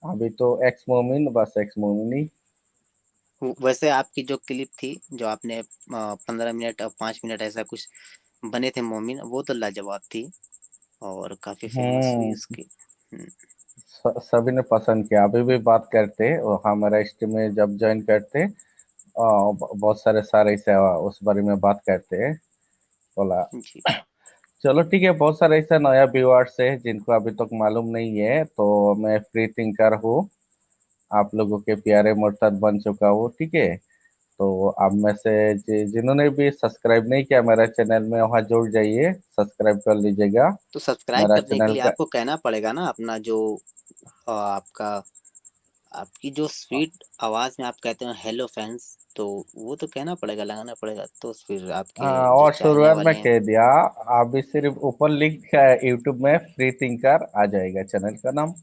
अभी तो एक्स मोमिन, बस एक्स मोमिन ही। वैसे आपकी जो क्लिप थी, जो आपने 15 मिनट और 5 मिनट ऐसा कुछ बने थे मोमिन, वो तो लाजवाब थी और काफी फेमस हुई हम्म। उसकी। हम्म, सभी ने पसंद किया, अभी भी बात करते और हमारा स्ट्रीम में जब ज्वाइन करते बहुत सारे सारे से उस बारे में बात करते हैं। बोला जी। चलो ठीक है, बहुत सारे ऐसा नया व्यूअर्स है जिनको अभी तक मालूम नहीं है, तो मैं फ्री थिंकर हूँ, आप लोगों के प्यारे मुर्तद बन चुका हूँ, ठीक है। तो आप में से जिन्होंने भी सब्सक्राइब नहीं किया मेरा चैनल में, वहाँ जुड़ जाइए, सब्सक्राइब कर लीजिएगा तो सब्सक्राइब मेरा करने के चैनल लिए का। आपको कहना पड़ेगा ना अपना जो आपका आपकी जो स्वीट आवाज में आप कहते हैं हेलो फैंस, तो वो तो कहना पड़ेगा, लगाना पड़ेगा। तो फिर आपके हाँ, जो और चाहने शुरुआत में वाले हैं। कह दिया, अभी सिर्फ ऊपर लिंक है यूट्यूब में, फ्री थिंकर आ जाएगा चैनल का नाम। आय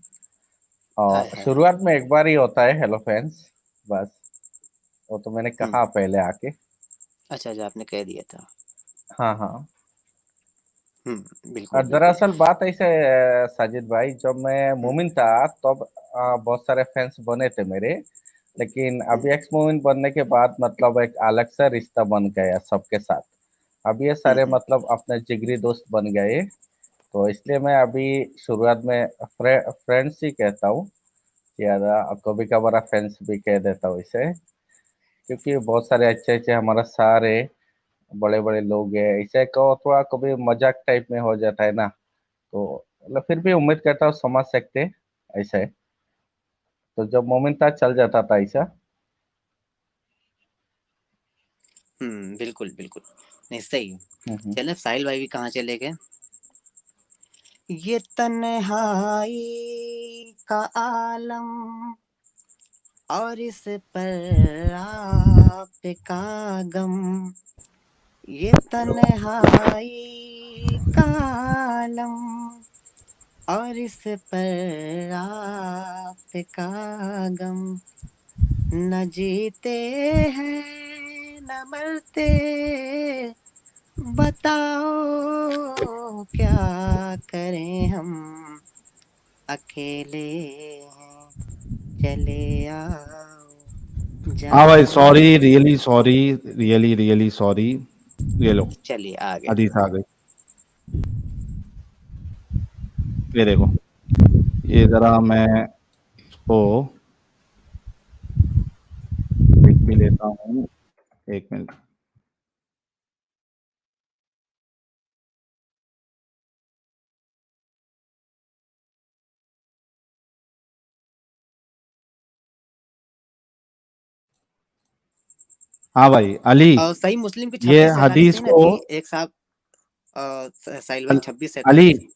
और हाय हाय। शुरुआत में एक बार ही होता है हेलो फ्रेंड्स, बस। वो तो मैंने हम्म। कहा पहले आके। अच्छा अच्छा, आपने कह दिया था। हाँ हाँ। बिल्कुल बिल्कुल। दरअसल बात ऐसे है, साजिद भाई, जब मैं हम्म मोमिन था तब बहुत सारे फैंस बने थे मेरे, लेकिन हम्म अभी एक्स मोमिन बनने के बाद मतलब एक अलग सा रिश्ता बन गया सबके साथ। अब ये सारे हम्म। मतलब अपने जिगरी दोस्त बन गए, तो इसलिए मैं अभी शुरुआत में फ्रेंड्स ही कहता हूँ ज्यादा, कभी कभार फ्रेंड्स भी कह देता हूँ इसे, क्योंकि बहुत सारे अच्छे अच्छे हमारा सारे बड़े बड़े लोग हैं, इसे कहो थोड़ा कभी मजाक टाइप में हो जाता है ना, तो मतलब फिर भी उम्मीद करता हूँ समझ सकते ऐसा है। तो जब मोमिन था चल जाता था ऐसा। बिल्कुल बिल्कुल। नहीं सही। हम्म। चले साहिल भाई भी कहाँ चले गए? ये तन्हाई का आलम और इस पर आपका गम। ये तन्हाई का आलम और इस पर आपका गम। न जीते हैं न मरते, बताओ क्या करें हम। अकेले हैं, चले आओ हाँ भाई, जाओ। Sorry, really sorry, really really sorry. ये लो, चलिए आ गए। हदीस आ गई। ये देखो, ये जरा मैं इसको लिख भी लेता हूँ, 1 मिनट। हाँ भाई अली, सही मुस्लिम की ये 26 से 48 हदीस नहीं ना को थी एक साहब, साहिल भाई 26 से अली 48।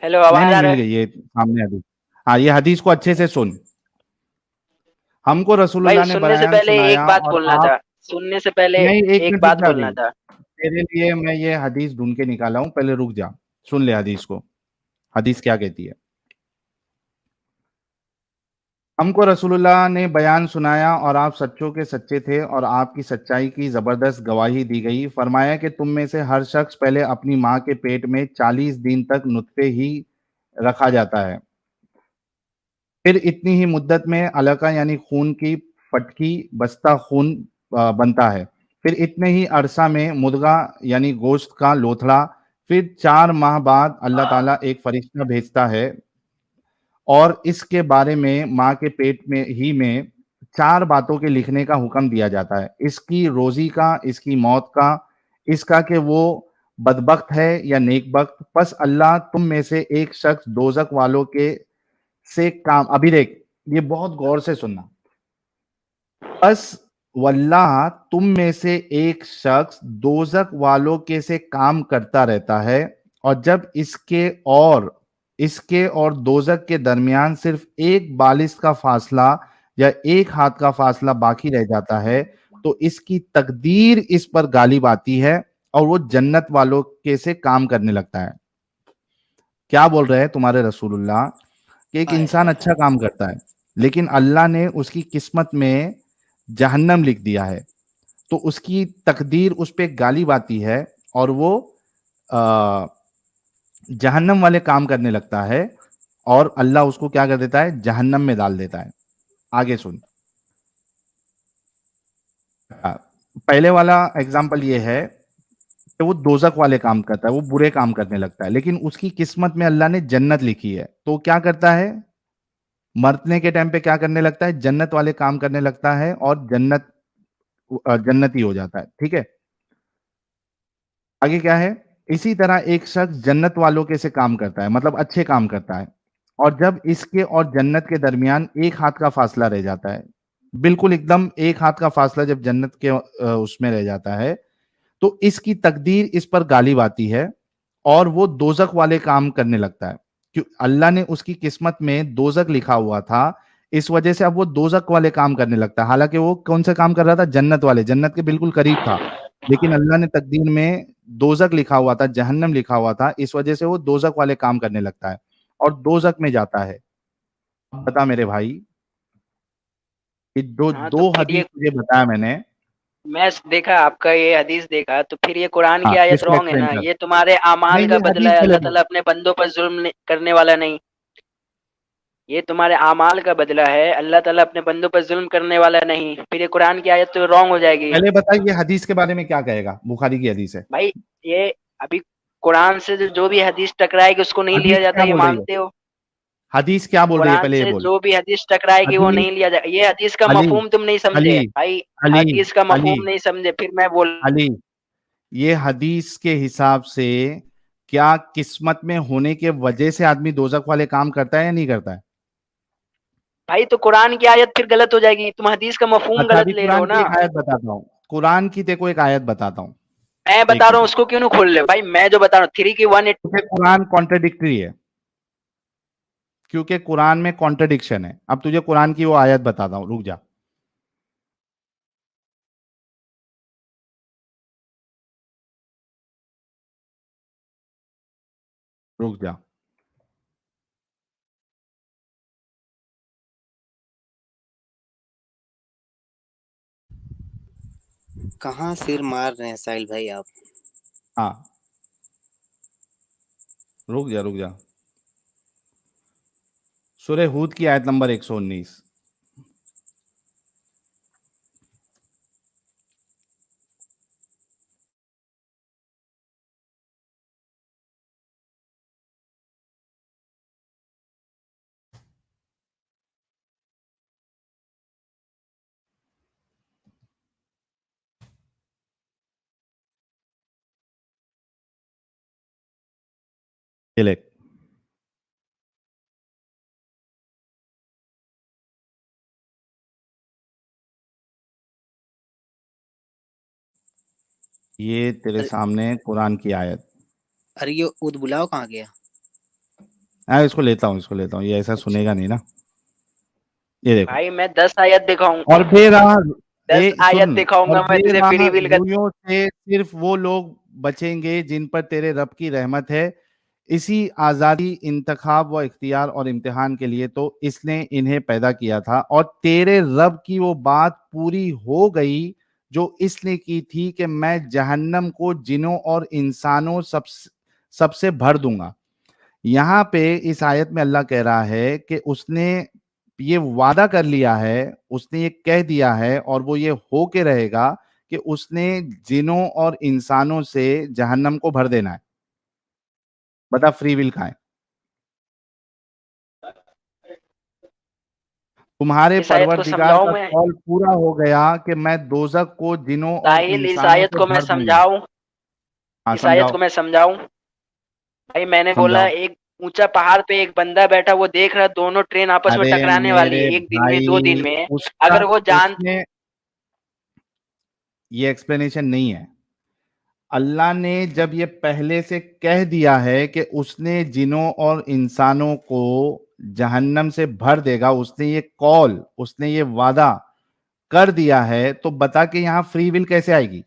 हेलो, नहीं आवाज नहीं आ रहा मिल है? गई ये सामने हदीस। हाँ ये हदीस को अच्छे से सुन। हमको भाई रसूलुल्लाह ने सुनने से बयान पहले एक सुनाया बात और बोलना आप, था। सुनने से पहले नहीं एक एक मिनट रुक बात जा बोलना अभी, था। तेरे लिए मैं ये हदीस ढूंढ के निकाला हूं, पहले रुक जा, सुन ले हदीस को। हदीस क्या कहती है। हमको रसूलुल्लाह ने बयान सुनाया और आप सच्चों के सच्चे थे और आपकी सच्चाई की जबरदस्त गवाही दी गई। फरमाया कि तुम में से हर शख्स पहले अपनी माँ के पेट में 40 दिन तक नुत्फे ही रखा जाता है, फिर इतनी ही मुद्दत में अलका यानी खून की फटकी बस्ता खून बनता है, फिर इतने ही अरसा में मुर्गा यानी गोश्त का लोथड़ा, फिर 4 माह बाद अल्लाह ताला एक फरिश्ता भेजता है और इसके बारे में माँ के पेट में ही में 4 बातों के लिखने का हुक्म दिया जाता है, इसकी रोजी का, इसकी मौत का, इसका कि वो बदबख्त है या नेकबख्त। बस अल्लाह तुम में से एक शख्स दोजक वालों के से काम, अभी देख ये बहुत गौर से सुनना, बस वल्लाह तुम में से एक शख्स दोजक वालों के से काम करता रहता है और जब इसके और दोजक के दरमियान सिर्फ एक बालिश का फासला या एक हाथ का फासला बाकी रह जाता है तो इसकी तकदीर इस पर गालिब आती है और वो जन्नत वालों के से काम करने लगता है। क्या बोल रहे हैं तुम्हारे रसूलुल्लाह कि एक हाय इंसान हाय अच्छा हाय। काम करता है लेकिन अल्लाह ने उसकी किस्मत में जहन्नम लिख दिया है तो उसकी तकदीर उस पे गालिब आती है और वो आ, जहन्नम वाले काम करने लगता है और अल्लाह उसको क्या कर देता है, जहन्नम में डाल देता है। आगे सुन। आ, पहले वाला एग्जाम्पल ये है कि वो दोजक वाले काम करता है, वो बुरे काम करने लगता है लेकिन उसकी किस्मत में अल्लाह ने जन्नत लिखी है तो क्या करता है, मरने के टाइम पे क्या करने लगता है, जन्नत वाले काम करने लगता है और जन्नती हो जाता है। ठीक है, आगे क्या है, इसी तरह एक शख्स जन्नत वालों के से काम करता है, मतलब अच्छे काम करता है, और जब इसके और जन्नत के दरमियान एक हाथ का फासला रह जाता है, बिल्कुल एकदम एक हाथ का फासला जब जन्नत के उसमें रह जाता है तो इसकी तकदीर इस पर गालिब आती है और वो दोजक वाले काम करने लगता है। क्यों, अल्लाह ने उसकी किस्मत में दोजक लिखा हुआ था, इस वजह से अब वो दोजक वाले काम करने लगता है। हालांकि वो कौन सा काम कर रहा था, जन्नत वाले, जन्नत के बिल्कुल करीब था, लेकिन अल्लाह ने तकदीर में दोजक लिखा हुआ था, जहन्नम लिखा हुआ था, इस वजह से वो दोजक वाले काम करने लगता है और दोजक में जाता है। अब बता मेरे भाई, कि दो हाँ, तो दो फिर हदीस ये तुझे बताया मैंने। मैं देखा आपका ये हदीस देखा, तो फिर ये कुरान हाँ की आयत इसको रॉन्ग है एक्सप्लेन ना? कर। ये तुम्हारे अमाल नहीं का ये बदला हदीस है, पहले अल्लाह बोल। ताला अपने बंदों पर जुल्म करने वाला नहीं। ये तुम्हारे अमाल का बदला है, अल्लाह ताला अपने बंदों पर जुल्म करने वाला नहीं। फिर ये कुरान की आयत तो रॉन्ग हो जाएगी। पहले बता ये हदीस के बारे में क्या कहेगा, बुखारी की हदीस है। भाई ये अभी कुरान से जो भी हदीस टकराएगी उसको नहीं लिया हदीस जाता, क्या ये बोल रही है, मानते हो? हदीस क्या बोल रही है कुरान पहले ये से बोल। जो भी हदीस टकराएगी वो हदीस, नहीं लिया जाएगा। ये हदीस का अली मफहूम तुम नहीं अली समझे भाई। अली हदीस का अली मफहूम नहीं समझे, फिर मैं बोल। अली, ये हदीस के हिसाब से क्या किस्मत में होने के वजह से आदमी दोजक वाले काम करता है या नहीं करता है। भाई तो कुरान की आयत फिर गलत हो जाएगी, तुम हदीस का मफहूम अच्छा गलत अभी ले रहे हो कुरान की ना। एक आयत बताता हूँ, कुरान की तेरे को एक आयत बताता हूँ। मैं एक बता रहा हूँ मिनट, उसको क्यों नहीं खोल रहे भाई? मैं जो बता रहा हूँ 3 की 1 क्योंकि कुरान कॉन्ट्रडिक्टरी है, क्योंकि कुरान में कॉन्ट्रडिक्शन है। अब तुझे कुरान की वो आयत बताता हूँ, रुक जा। रुक जा। कहाँ सिर मार रहे हैं साहिल भाई आप? हाँ रुक जा रुक जा। सूरह हूद की आयत नंबर 119। ये ले, ये तेरे अरे सामने कुरान की आयत। अरे ये उद बुलाओ कहाँ गया? हाँ, इसको लेता हूँ, ये ऐसा अच्छा सुनेगा नहीं ना। ये देखो। भाई मैं 10 आयत दिखाऊंगा, और बेराह 10 आयत सुन। और दिखाऊंगा मैं तुझे बेराह फ्री विल का। रूहियों से सिर्फ वो लोग बचेंगे जिन पर तेरे रब की रहमत है। इसी आजादी, इंतखाब व इख्तियार और इम्तिहान के लिए तो इसने इन्हें पैदा किया था, और तेरे रब की वो बात पूरी हो गई जो इसने की थी कि मैं जहन्नम को जिनों और इंसानों सबसे भर दूंगा। यहाँ पे इस आयत में अल्लाह कह रहा है कि उसने ये वादा कर लिया है, उसने ये कह दिया है, और वो ये हो के रहेगा कि उसने जिनों और इंसानों से जहन्नम को भर देना है। बता फ्री विल कहाँ है? तुम्हारे इस आयत को परवरदिगार समझाऊं का मैं? कौल पूरा हो गया कि मैं दोजख को जिनों और साहिल, इस इंसानों आयत से को मैं भर दूंगा। समझाऊं? हाँ, इस आयत को समझाओ। मैं समझाऊं? भाई मैंने बोला, समझाओ। एक ऊंचा पहाड़ पे एक बंदा बैठा, वो देख रहा है दोनों ट्रेन आपस में अरे टकराने वाली मेरे है, एक दिन में, 2 भाई, दिन में। उसका अगर वो जान उसने ये एक्सप्लेनेशन नहीं है। अल्लाह ने जब ये पहले से कह दिया है कि उसने जिनों और इंसानों को जहन्नम से भर देगा, उसने ये वादा कर दिया है, तो बता के यहाँ फ्री विल कैसे आएगी?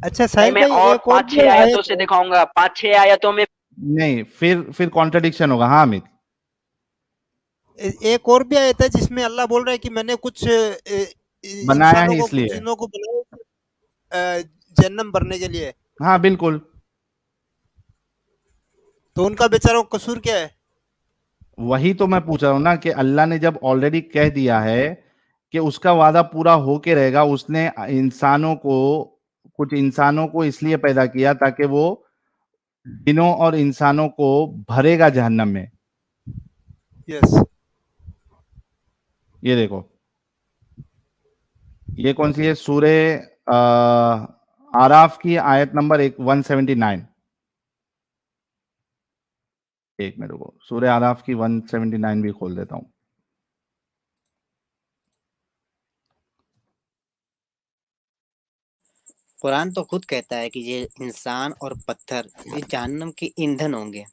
अच्छा भाई साहिल मैं भाई, और एक और भी 5-6 आयतों आयत से है। दिखाऊंगा, 5-6 आयतों में। नहीं, फिर कॉन्ट्रडिक्शन होगा। हाँ अमित। एक और भी आयत है जिसमें अल्लाह बोल रहा है कि मैंने कुछ बनाया इंसानों ही को, कुछ इसलिए। जिनों को बनाया जहन्नम भरने के लिए। हाँ बिल्कुल। तो उनका बेचारों का कसूर क्या है? वही तो मैं पूछ रहा हूं ना कि अल्लाह ने जब ऑलरेडी कह दिया है कि उसका वादा पूरा होके रहेगा, उसने कुछ इंसानों को इसलिए पैदा किया ताकि वो जिनों और इंसानों को भरेगा जहन्नम में। यस। ये देखो, ये कौन सी है? सूरे आराफ की आयत नंबर 179। एक मिनट रुको, सूरे आराफ की 179 भी खोल देता हूं। कुरान तो खुद कहता है कि ये इंसान और पत्थर ये जहन्नम के ईंधन होंगे।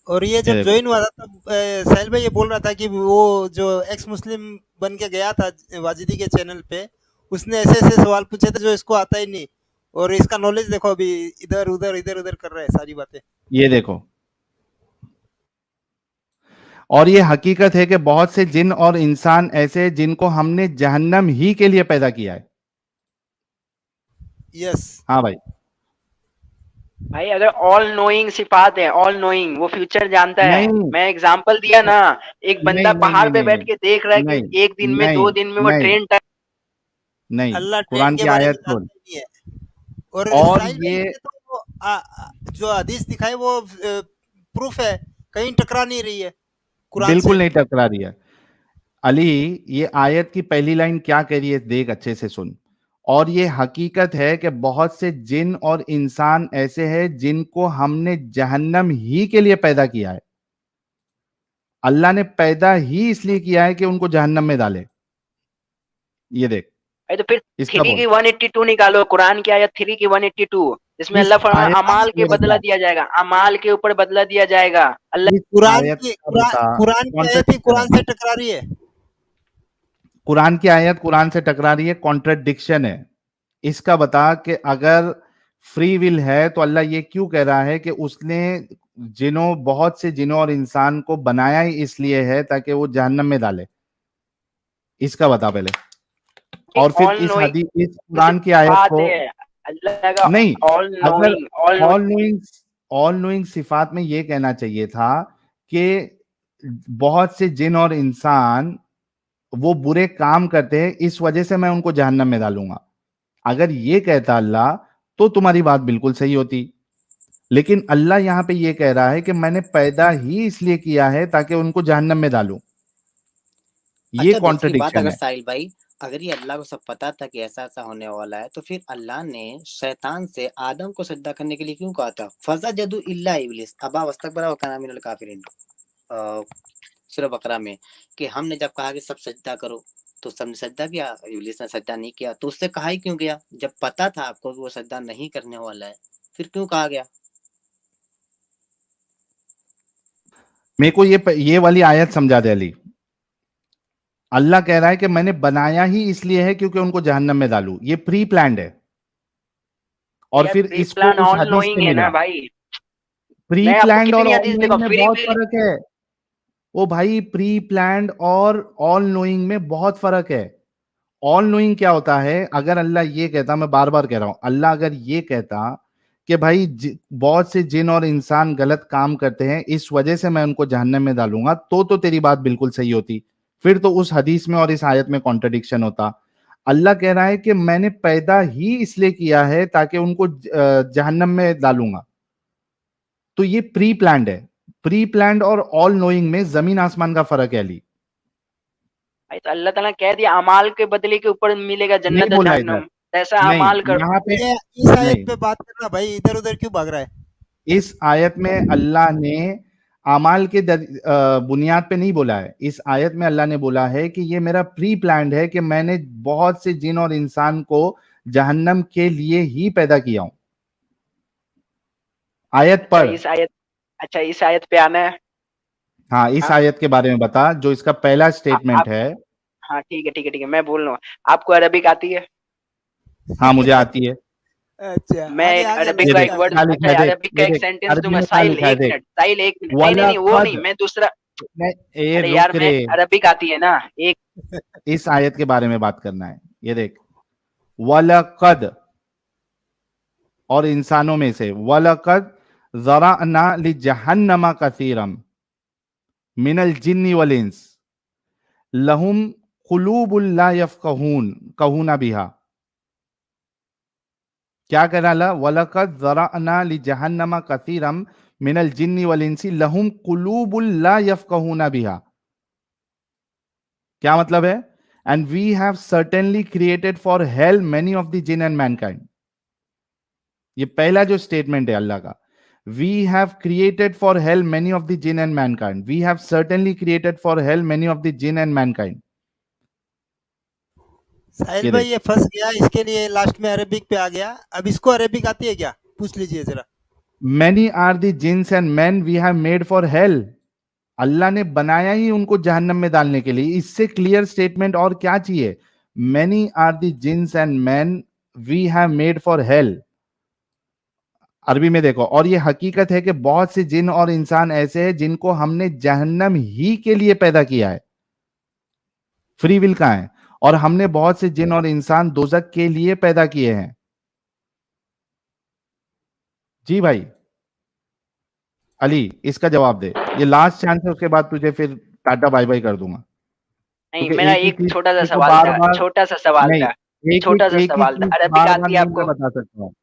और ये ये जब देखो। ज्वाइन हुआ था तब साहिल भाई ये बोल रहा था कि वो जो एक्स मुस्लिम बन के गया था वाजिदी के चैनल पे, उसने ऐसे ऐसे सवाल पूछे थे जो इसको आता ही नहीं। और इसका नॉलेज देखो, अभी इधर उधर कर रहा है सारी बातें। ये देखो, और ये हकीकत है कि बहुत से जिन और इंसान ऐसे हैं जिनको हमने जहन्नम ही के लिए पैदा किया है। यस। हाँ भाई। भाई अगर ऑल नोइंग सिफात है, ऑल नोइंग, वो फ्यूचर जानता है। नहीं मैं एग्जांपल दिया ना, एक बंदा नहीं नहीं पहाड़ नहीं पे नहीं बैठ नहीं के देख रहा है कि नहीं एक दिन में, नहीं 2 दिन में वो नहीं ट्रेन नहीं। अल्लाह ट्रेन कुरान के की बारे में आयत खोल। जानता ही नहीं है। और और साहिल भाई ये ये तो जो हदीस दिखाई वो प्रूफ है, कहीं टकरा नहीं रही है कुरान बिल्कुल से। नहीं टकरा रही है। अली, ये आयत की पहली लाइन क्या कह रही है, देख अच्छे से सुन। और ये हकीकत है कि बहुत से जिन और इंसान ऐसे हैं जिनको हमने जहन्नम ही के लिए पैदा किया है। अल्लाह ने पैदा ही इसलिए किया है कि उनको जहन्नम में डाले। ये देख, है। तो फिर इसका 3 बोल। की 182 निकालो, कुरान की आयत 3 की 182, जिसमें इस अल्लाह फरमाया आयत अमाल के ये बदला बता, दिया जाएगा, अमाल के ऊपर बदला दिया जाएगा। अल्लाह इस आयत का बता। कुरान की आयत ही कॉन्ट्रडिक्शन है। कुरान से टकरा रही है। कुरान की आयत कुरान से टकरा रही है, कॉन्ट्रडिक्शन है। इसका बता कि अगर फ्री विल है तो अल्लाह ये क्यों कह रहा है कि उसने बहुत से जिनों और इंसान को बनाया ही इसलिए है ताकि वो जहन्नम में डाले। इसका बता पहले। और फिर ऑल नोइंग इस कुरान की आयत सिफात को। है, अल्लाह का नहीं, ऑल अगर knowing, all all knowing all knowing सिफात में ये कहना चाहिए था कि बहुत से जिन और इंसान वो बुरे काम करते हैं, इस वजह से मैं उनको जहन्नम में डालूंगा। अगर ये कहता अल्लाह तो तुम्हारी बात बिल्कुल सही होती। लेकिन अल्लाह यहां पे ये कह रहा है कि मैंने पैदा ही इसलिए किया है ताकि उनको जहन्नम में डालूं। ये अच्छा दूसरी बात, कॉन्ट्रडिक्शन अगर है। साहिल भाई, अगर ये अल्लाह को सब पता था कि ऐसा ऐसा होने वाला है, तो फिर अल्लाह ने शैतान से आदम को सजदा करने के लिए क्यों कहा था? फजा जदू इल्ला इब्लिस अबा वस्तकबरा व काना मिनल काफिरीन, सूरह बकरा में, कि हमने जब कहा कि सब सजदा करो तो सबने सजदा किया, इब्लीस ने सजदा नहीं किया। तो उससे कहा ही क्यों गया? जब पता था आपको कि वो सजदा नहीं करने वाला है, फिर क्यों कहा गया? मेरे को ये वाली आयत समझा दे अली। अल्लाह कह रहा है कि मैंने बनाया ही इसलिए है क्योंकि उनको जहन्नम में डालूं, ये प्री प्लान्ड है। और यार फिर प्री इसको प्लान उस ऑल हदीस नोइंग से है ना मिला। भाई। प्री मैं आपको प्लान्ड और कितनी ऑल हदीस देखो नोइंग में फ्री बहुत विल। फर्क है। ओ भाई, प्री प्लान्ड और ऑल नोइंग में बहुत फर्क है। ऑल नोइंग क्या होता है? अगर अल्लाह ये कहता, मैं बार बार कह रहा हूं, अल्लाह अगर ये कहता कि भाई बहुत से जिन और इंसान गलत काम करते हैं, इस वजह से मैं उनको जहन्नम में डालूंगा, तो तेरी बात बिल्कुल सही होती। फिर तो उस हदीस में और इस आयत में कॉन्ट्रडिक्शन होता। अल्लाह कह रहा है कि मैंने पैदा ही इसलिए किया है ताकि उनको जहन्नम में डालूंगा। तो ये प्री प्लान्ड है। प्री प्लान्ड और ऑल नोइंग में जमीन आसमान का फर्क है अली। भाई तो अल्लाह ताला कह दिया अमाल के बदले के ऊपर मिलेगा नहीं जन्नत और बोला जहन्नम। इधर, ऐसा नहीं अमाल करो। यहाँ पे, ये इस आयत नहीं, पे बात करना भाई, इधर उधर क्यों भाग रहा है? इस आयत में अल्लाह ने अमाल के बुनियाद पे नहीं बोला है। इस आयत में अल्लाह ने बोला है कि ये मेरा प्री प्लान्ड है कि मैंने बहुत से जिन और इंसान को जहन्नम के लिए ही पैदा किया हूं। आयत अच्छा पर। इस आयत, अच्छा इस आयत पे आना है। हाँ, इस हाँ आयत के बारे में बता जो इसका पहला आप, स्टेटमेंट है। हाँ ठीक है ठीक है ठीक है, मैं बोल रहा हूँ। आपको अरबिक आती है? हाँ, मुझे आती है। अच्छा, मैं आगे एक आगे अरबिक ये का लंबी देख एक आगे। वर्ड, क्या लिखा है, अच्छा देख अरबिक का ये एक देख सेंटेंस अरबी दूंगा। में क्या साहिल लिखा है, एक देख। मिनट, साहिल एक मिनट, नहीं नहीं नहीं वो नहीं, वलकद, मैं दूसरा। ए अरे यार रुक मैं रे, अरबिक आती है ना एक। इस आयत के बारे में बात करना है। ये देख, वलकद, और इंसानों में से, वलकद ज़रअना लिजहन्नमा कसीरम मिनल जिन्नि वल इंस लहुम कुलूबुल ला यफ़क़हून कहूना बिहा। क्या कह रहा? वलकद ज़रअना लिजहन्नमा कसीरम मिनल जिन्नि वल इंसी लहुम कुलूबुल ला यफ़क़हूना बिहा। क्या मतलब है? And we have certainly created for hell many of the jinn and mankind. ये पहला जो स्टेटमेंट है अल्लाह का, we have created for hell many of the jinn and mankind, we have certainly created for hell many of the jinn and mankind. Sahil ये भाई देख, ये फंस गया, इसके लिए लास्ट में अरेबिक पे आ गया। अब इसको अरेबिक आती है क्या? पूछ लीजिए जरा। Many are the jinns and man we have made for hell. Allah ने बनाया ही उनको जहन्नम में डालने के लिए। इससे क्लियर स्टेटमेंट और क्या चाहिए? Many are the jinns and man we have made for hell. अरबी में देखो, और ये हकीकत है कि बहुत से जिन और इंसान ऐसे हैं जिनको हमने जहन्नम ही के लिए पैदा किया है। फ्री विल कहां है? और हमने बहुत से जिन और इंसान दोजक के लिए पैदा किए हैं। जी भाई अली, इसका जवाब दे। ये लास्ट चांस है, उसके बाद तुझे फिर टाटा बाय बाय कर दूंगा। नहीं क्योंकि मेरा एक ही एक छोटा सा चीज को सवाल बार था, बार, छोटा सा सवाल नहीं, था, छोटा सा एक ही सवाल था। चीज अरबिक बार बार आती है नहीं मैं आपको? बता सकता हूँ।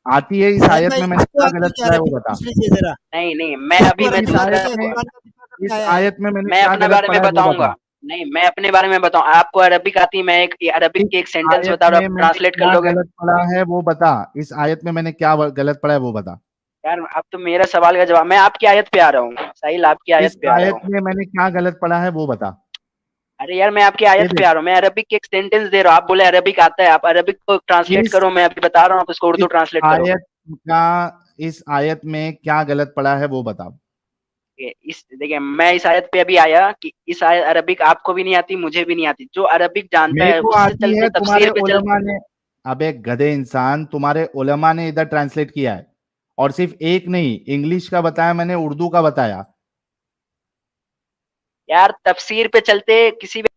आती है। इस साहिल आयत भाई में मैंने इसको क्या आती है गलत क्या पढ़ा है वो अरेबिक? बता। पूछ लीजिए जरा। नहीं नहीं मैं इसको अभी मैं अरेबिक इस आती दूसरा, आयत है? में, कुरान का भी तो इस आया है। आयत में मैंने मैं क्या अपने गलत बारे में पढ़ा है वो बता। बताऊंगा। नहीं मैं अपने बारे में बताऊं, आपको अरबिक आती है, मैं एक अरबिक इस के एक सेंटेंस आयत बता रहा में हूं, आप मैंने ट्रांसलेट कर क्या लोगे? गलत पढ़ा है वो बता। इस आयत में मैंने क्या गलत पढ़ा है वो बता। यार अब तो मेरा सवाल का जवाब, मैं आपकी आयत पे आ रहा हूँ साहिल, आपकी आयत इस पे आ रहा आयत हूँ। में मैंने क्या गलत पढ़ा है वो बता। अरे यार मैं आपकी ये आयत पे देख, आ रहा हूँ, मैं अरबिक के एक सेंटेंस दे रहा हूँ, आप बोले अरबिक आता है, आप अरबिक को ट्रांसलेट इस करो, मैं अभी बता रहा हूँ, आप उसको उर्दू इस ट्रांसलेट करो। आयत का, इस आयत में क्या गलत पढ़ा है वो बता। इस देखिए मैं इस आयत पे अभी आया कि इस आयत अरबिक आपको भी नहीं आती, मुझे भी नहीं आती, जो अरबिक जानता मेरे है को उससे आती चलते है, तुम्हारे तफसीर पे चल। उलमा ने, अबे गधे इंसान, तुम्हारे उलमा ने इधर ट्रांसलेट किया है। और सिर्फ एक नहीं, इंग्लिश का बताया मैंने, उर्दू का बताया। यार तफसीर पे चलते किसी भी।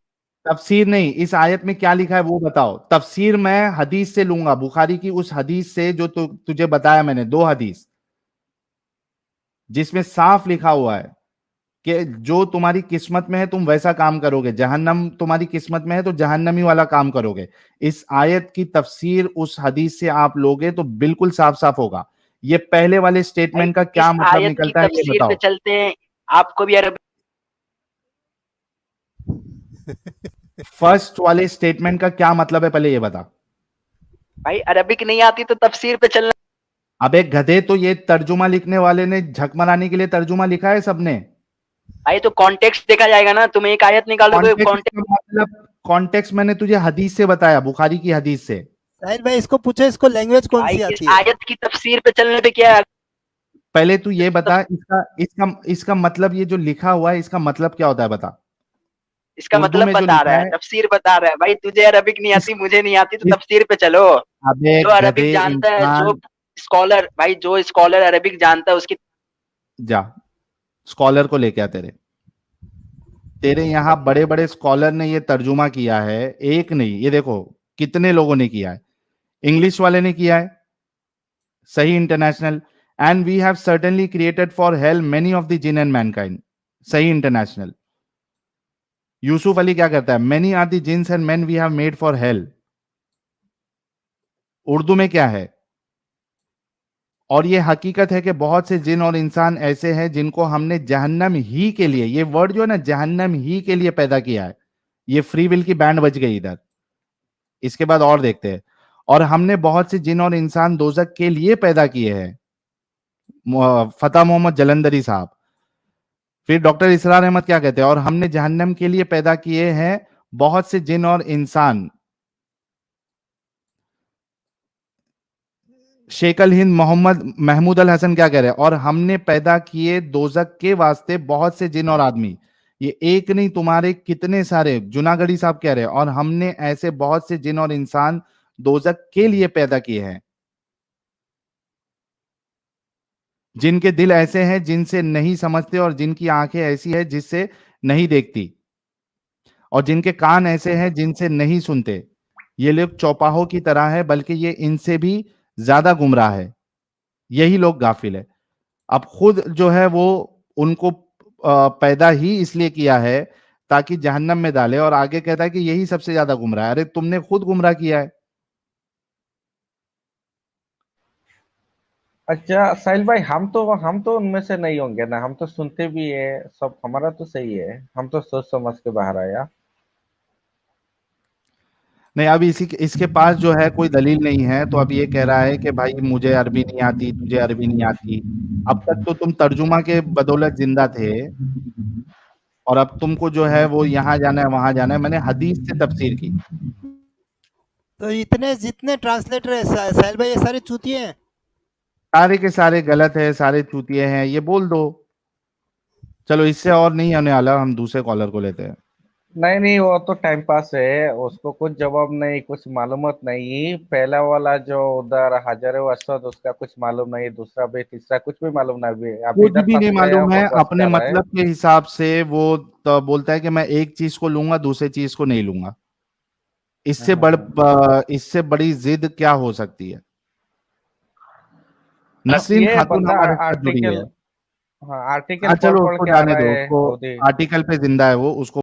तफसीर नहीं, इस आयत में क्या लिखा है वो बताओ। तफसीर मैं हदीस से लूंगा, बुखारी की उस हदीस से जो तुझे बताया मैंने, 2 हदीस, जिसमें साफ लिखा हुआ है कि जो तुम्हारी किस्मत में है तुम वैसा काम करोगे, जहन्नम तुम्हारी किस्मत में है तो जहन्नमी वाला काम करोगे। इस आयत की तफसीर उस हदीस से आप लोगे तो बिल्कुल साफ साफ होगा। ये पहले वाले भाई स्टेटमेंट का क्या इस मतलब आयत की निकलता है ये तफसीर पे बताओ। चलते हैं, आपको भी अरबिक। फर्स्ट वाले स्टेटमेंट का क्या मतलब है पहले ये बता। भाई अरबिक नहीं आती तो तफसीर पे चलना। अबे गधे, तो ये तर्जुमा लिखने वाले ने झकमराने के लिए तर्जुमा लिखा है सबने। भाई तो कॉन्टेक्स्ट देखा जाएगा ना, तुम एक आयत निकालोगे कॉन्टेक्स्ट। कॉन्टेक्स्ट मैंने तुझे हदीस से बताया, बुखारी की हदीस से। साहिल भाई इसको पूछो, इसको लैंग्वेज कौन भाई सी इस आती है? आयत की तफसीर पे चलने पे क्या है? पहले तू ये बता, इसका मतलब, ये जो लिखा हुआ है इसका मतलब क्या होता है बता। इसका उर्दू मतलब में जो बता लिखा रहा है, है, तफसीर बता रहा है। भाई तुझे अरबिक नहीं इस, आती, मुझे नहीं आती, तो इस तफसीर पे चलो। अबे जो अरबिक गधे जानता है, जो इंसान, स्कॉलर, भाई जो स्कॉलर अरबिक जानता है उसकी। जा स्कॉलर को लेके आ। तेरे यहाँ बड़े बड़े स्कॉलर ने ये तर्जुमा किया है, एक नहीं, ये देखो कितने लोगों ने किया है। इंग्लिश वाले ने किया है, Sahih International. And we have certainly created for hell many of the jinn and mankind, Sahih International. Yusuf Ali क्या करता है, many are the jinns and men we have made for hell. Urdu में क्या है, और ये हकीकत है कि बहुत से जिन और इंसान ऐसे हैं जिनको हमने जहन्नम ही के लिए, ये वर्ड जो है ना, जहन्नम ही के लिए पैदा किया है। ये फ्री विल की बैंड बज गई इधर। इसके बाद और देखते हैं, और हमने बहुत से जिन और इंसान दोजक के लिए पैदा किए हैं, फतेह मोहम्मद जलंधरी साहब। फिर डॉक्टर इसरार अहमद क्या कहते हैं, और हमने जहन्नम के लिए पैदा किए हैं बहुत से जिन और इंसान। शेखल हिंद मोहम्मद महमूद अल हसन क्या कह रहे हैं, और हमने पैदा किए दोजक के वास्ते बहुत से जिन और आदमी। ये एक नहीं, तुम्हारे कितने सारे। जुनागढ़ी साहब कह रहे हैं, और हमने ऐसे बहुत से जिन और इंसान दोजक के लिए पैदा किए हैं, जिनके दिल ऐसे हैं जिनसे नहीं समझते, और जिनकी आंखें ऐसी है जिससे नहीं देखती, और जिनके कान ऐसे हैं जिनसे नहीं सुनते। ये लोग चौपाहों की तरह है, बल्कि ये इनसे भी ज्यादा गुमराह है। यही लोग गाफिल है। अब खुद जो है वो उनको पैदा ही इसलिए किया है ताकि जहन्नम में डाले, और आगे कहता है कि यही सबसे ज्यादा गुमराह है। अरे तुमने खुद गुमराह किया है। अच्छा साहिल भाई, हम तो उनमें से नहीं होंगे ना, हम तो सुनते भी है सब, हमारा तो सही है, हम तो सोच समझ के बाहर आया। नहीं, अब इसके पास जो है कोई दलील नहीं है, तो अब ये कह रहा है कि भाई मुझे अरबी नहीं आती, तुझे अरबी नहीं आती। अब तक तो तुम तर्जुमा के बदौलत जिंदा थे, और अब तुमको जो है वो यहाँ जाना है वहां जाना है। मैंने हदीस से तफसीर की। तो इतने जितने ट्रांसलेटर है साहिल भाई, ये सारे चूतिए हैं। सारे के सारे गलत है, सारे चूतिए हैं, ये बोल दो। चलो, इससे और नहीं आने वाला, हम दूसरे कॉलर को लेते हैं। नहीं नहीं, वो तो टाइम पास है, उसको कुछ जवाब नहीं, कुछ मालूमत नहीं। पहला वाला जो उधर हाजर असवद, उसका कुछ मालूम नहीं, दूसरा भी तीसरा कुछ भी मालूम नहीं, अभी कुछ इधर भी नहीं फंस गया, मालूम है, बकवास अपने कर रहा है। मतलब के हिसाब से वो तो बोलता है कि मैं एक चीज को लूंगा, दूसरे चीज को नहीं लूंगा। हम्म। इससे बड़ी जिद क्या हो सकती है। बस नसरीन ये खातून बंदा हमारे साथ जुड़ी है। आर्टिकल, हाँ आर्टिकल हाँ पढ़ चलो, पढ़ उसको के आ जाने रहा दो, है उसको अवधि। आर्टिकल पे जिंदा है वो, उसको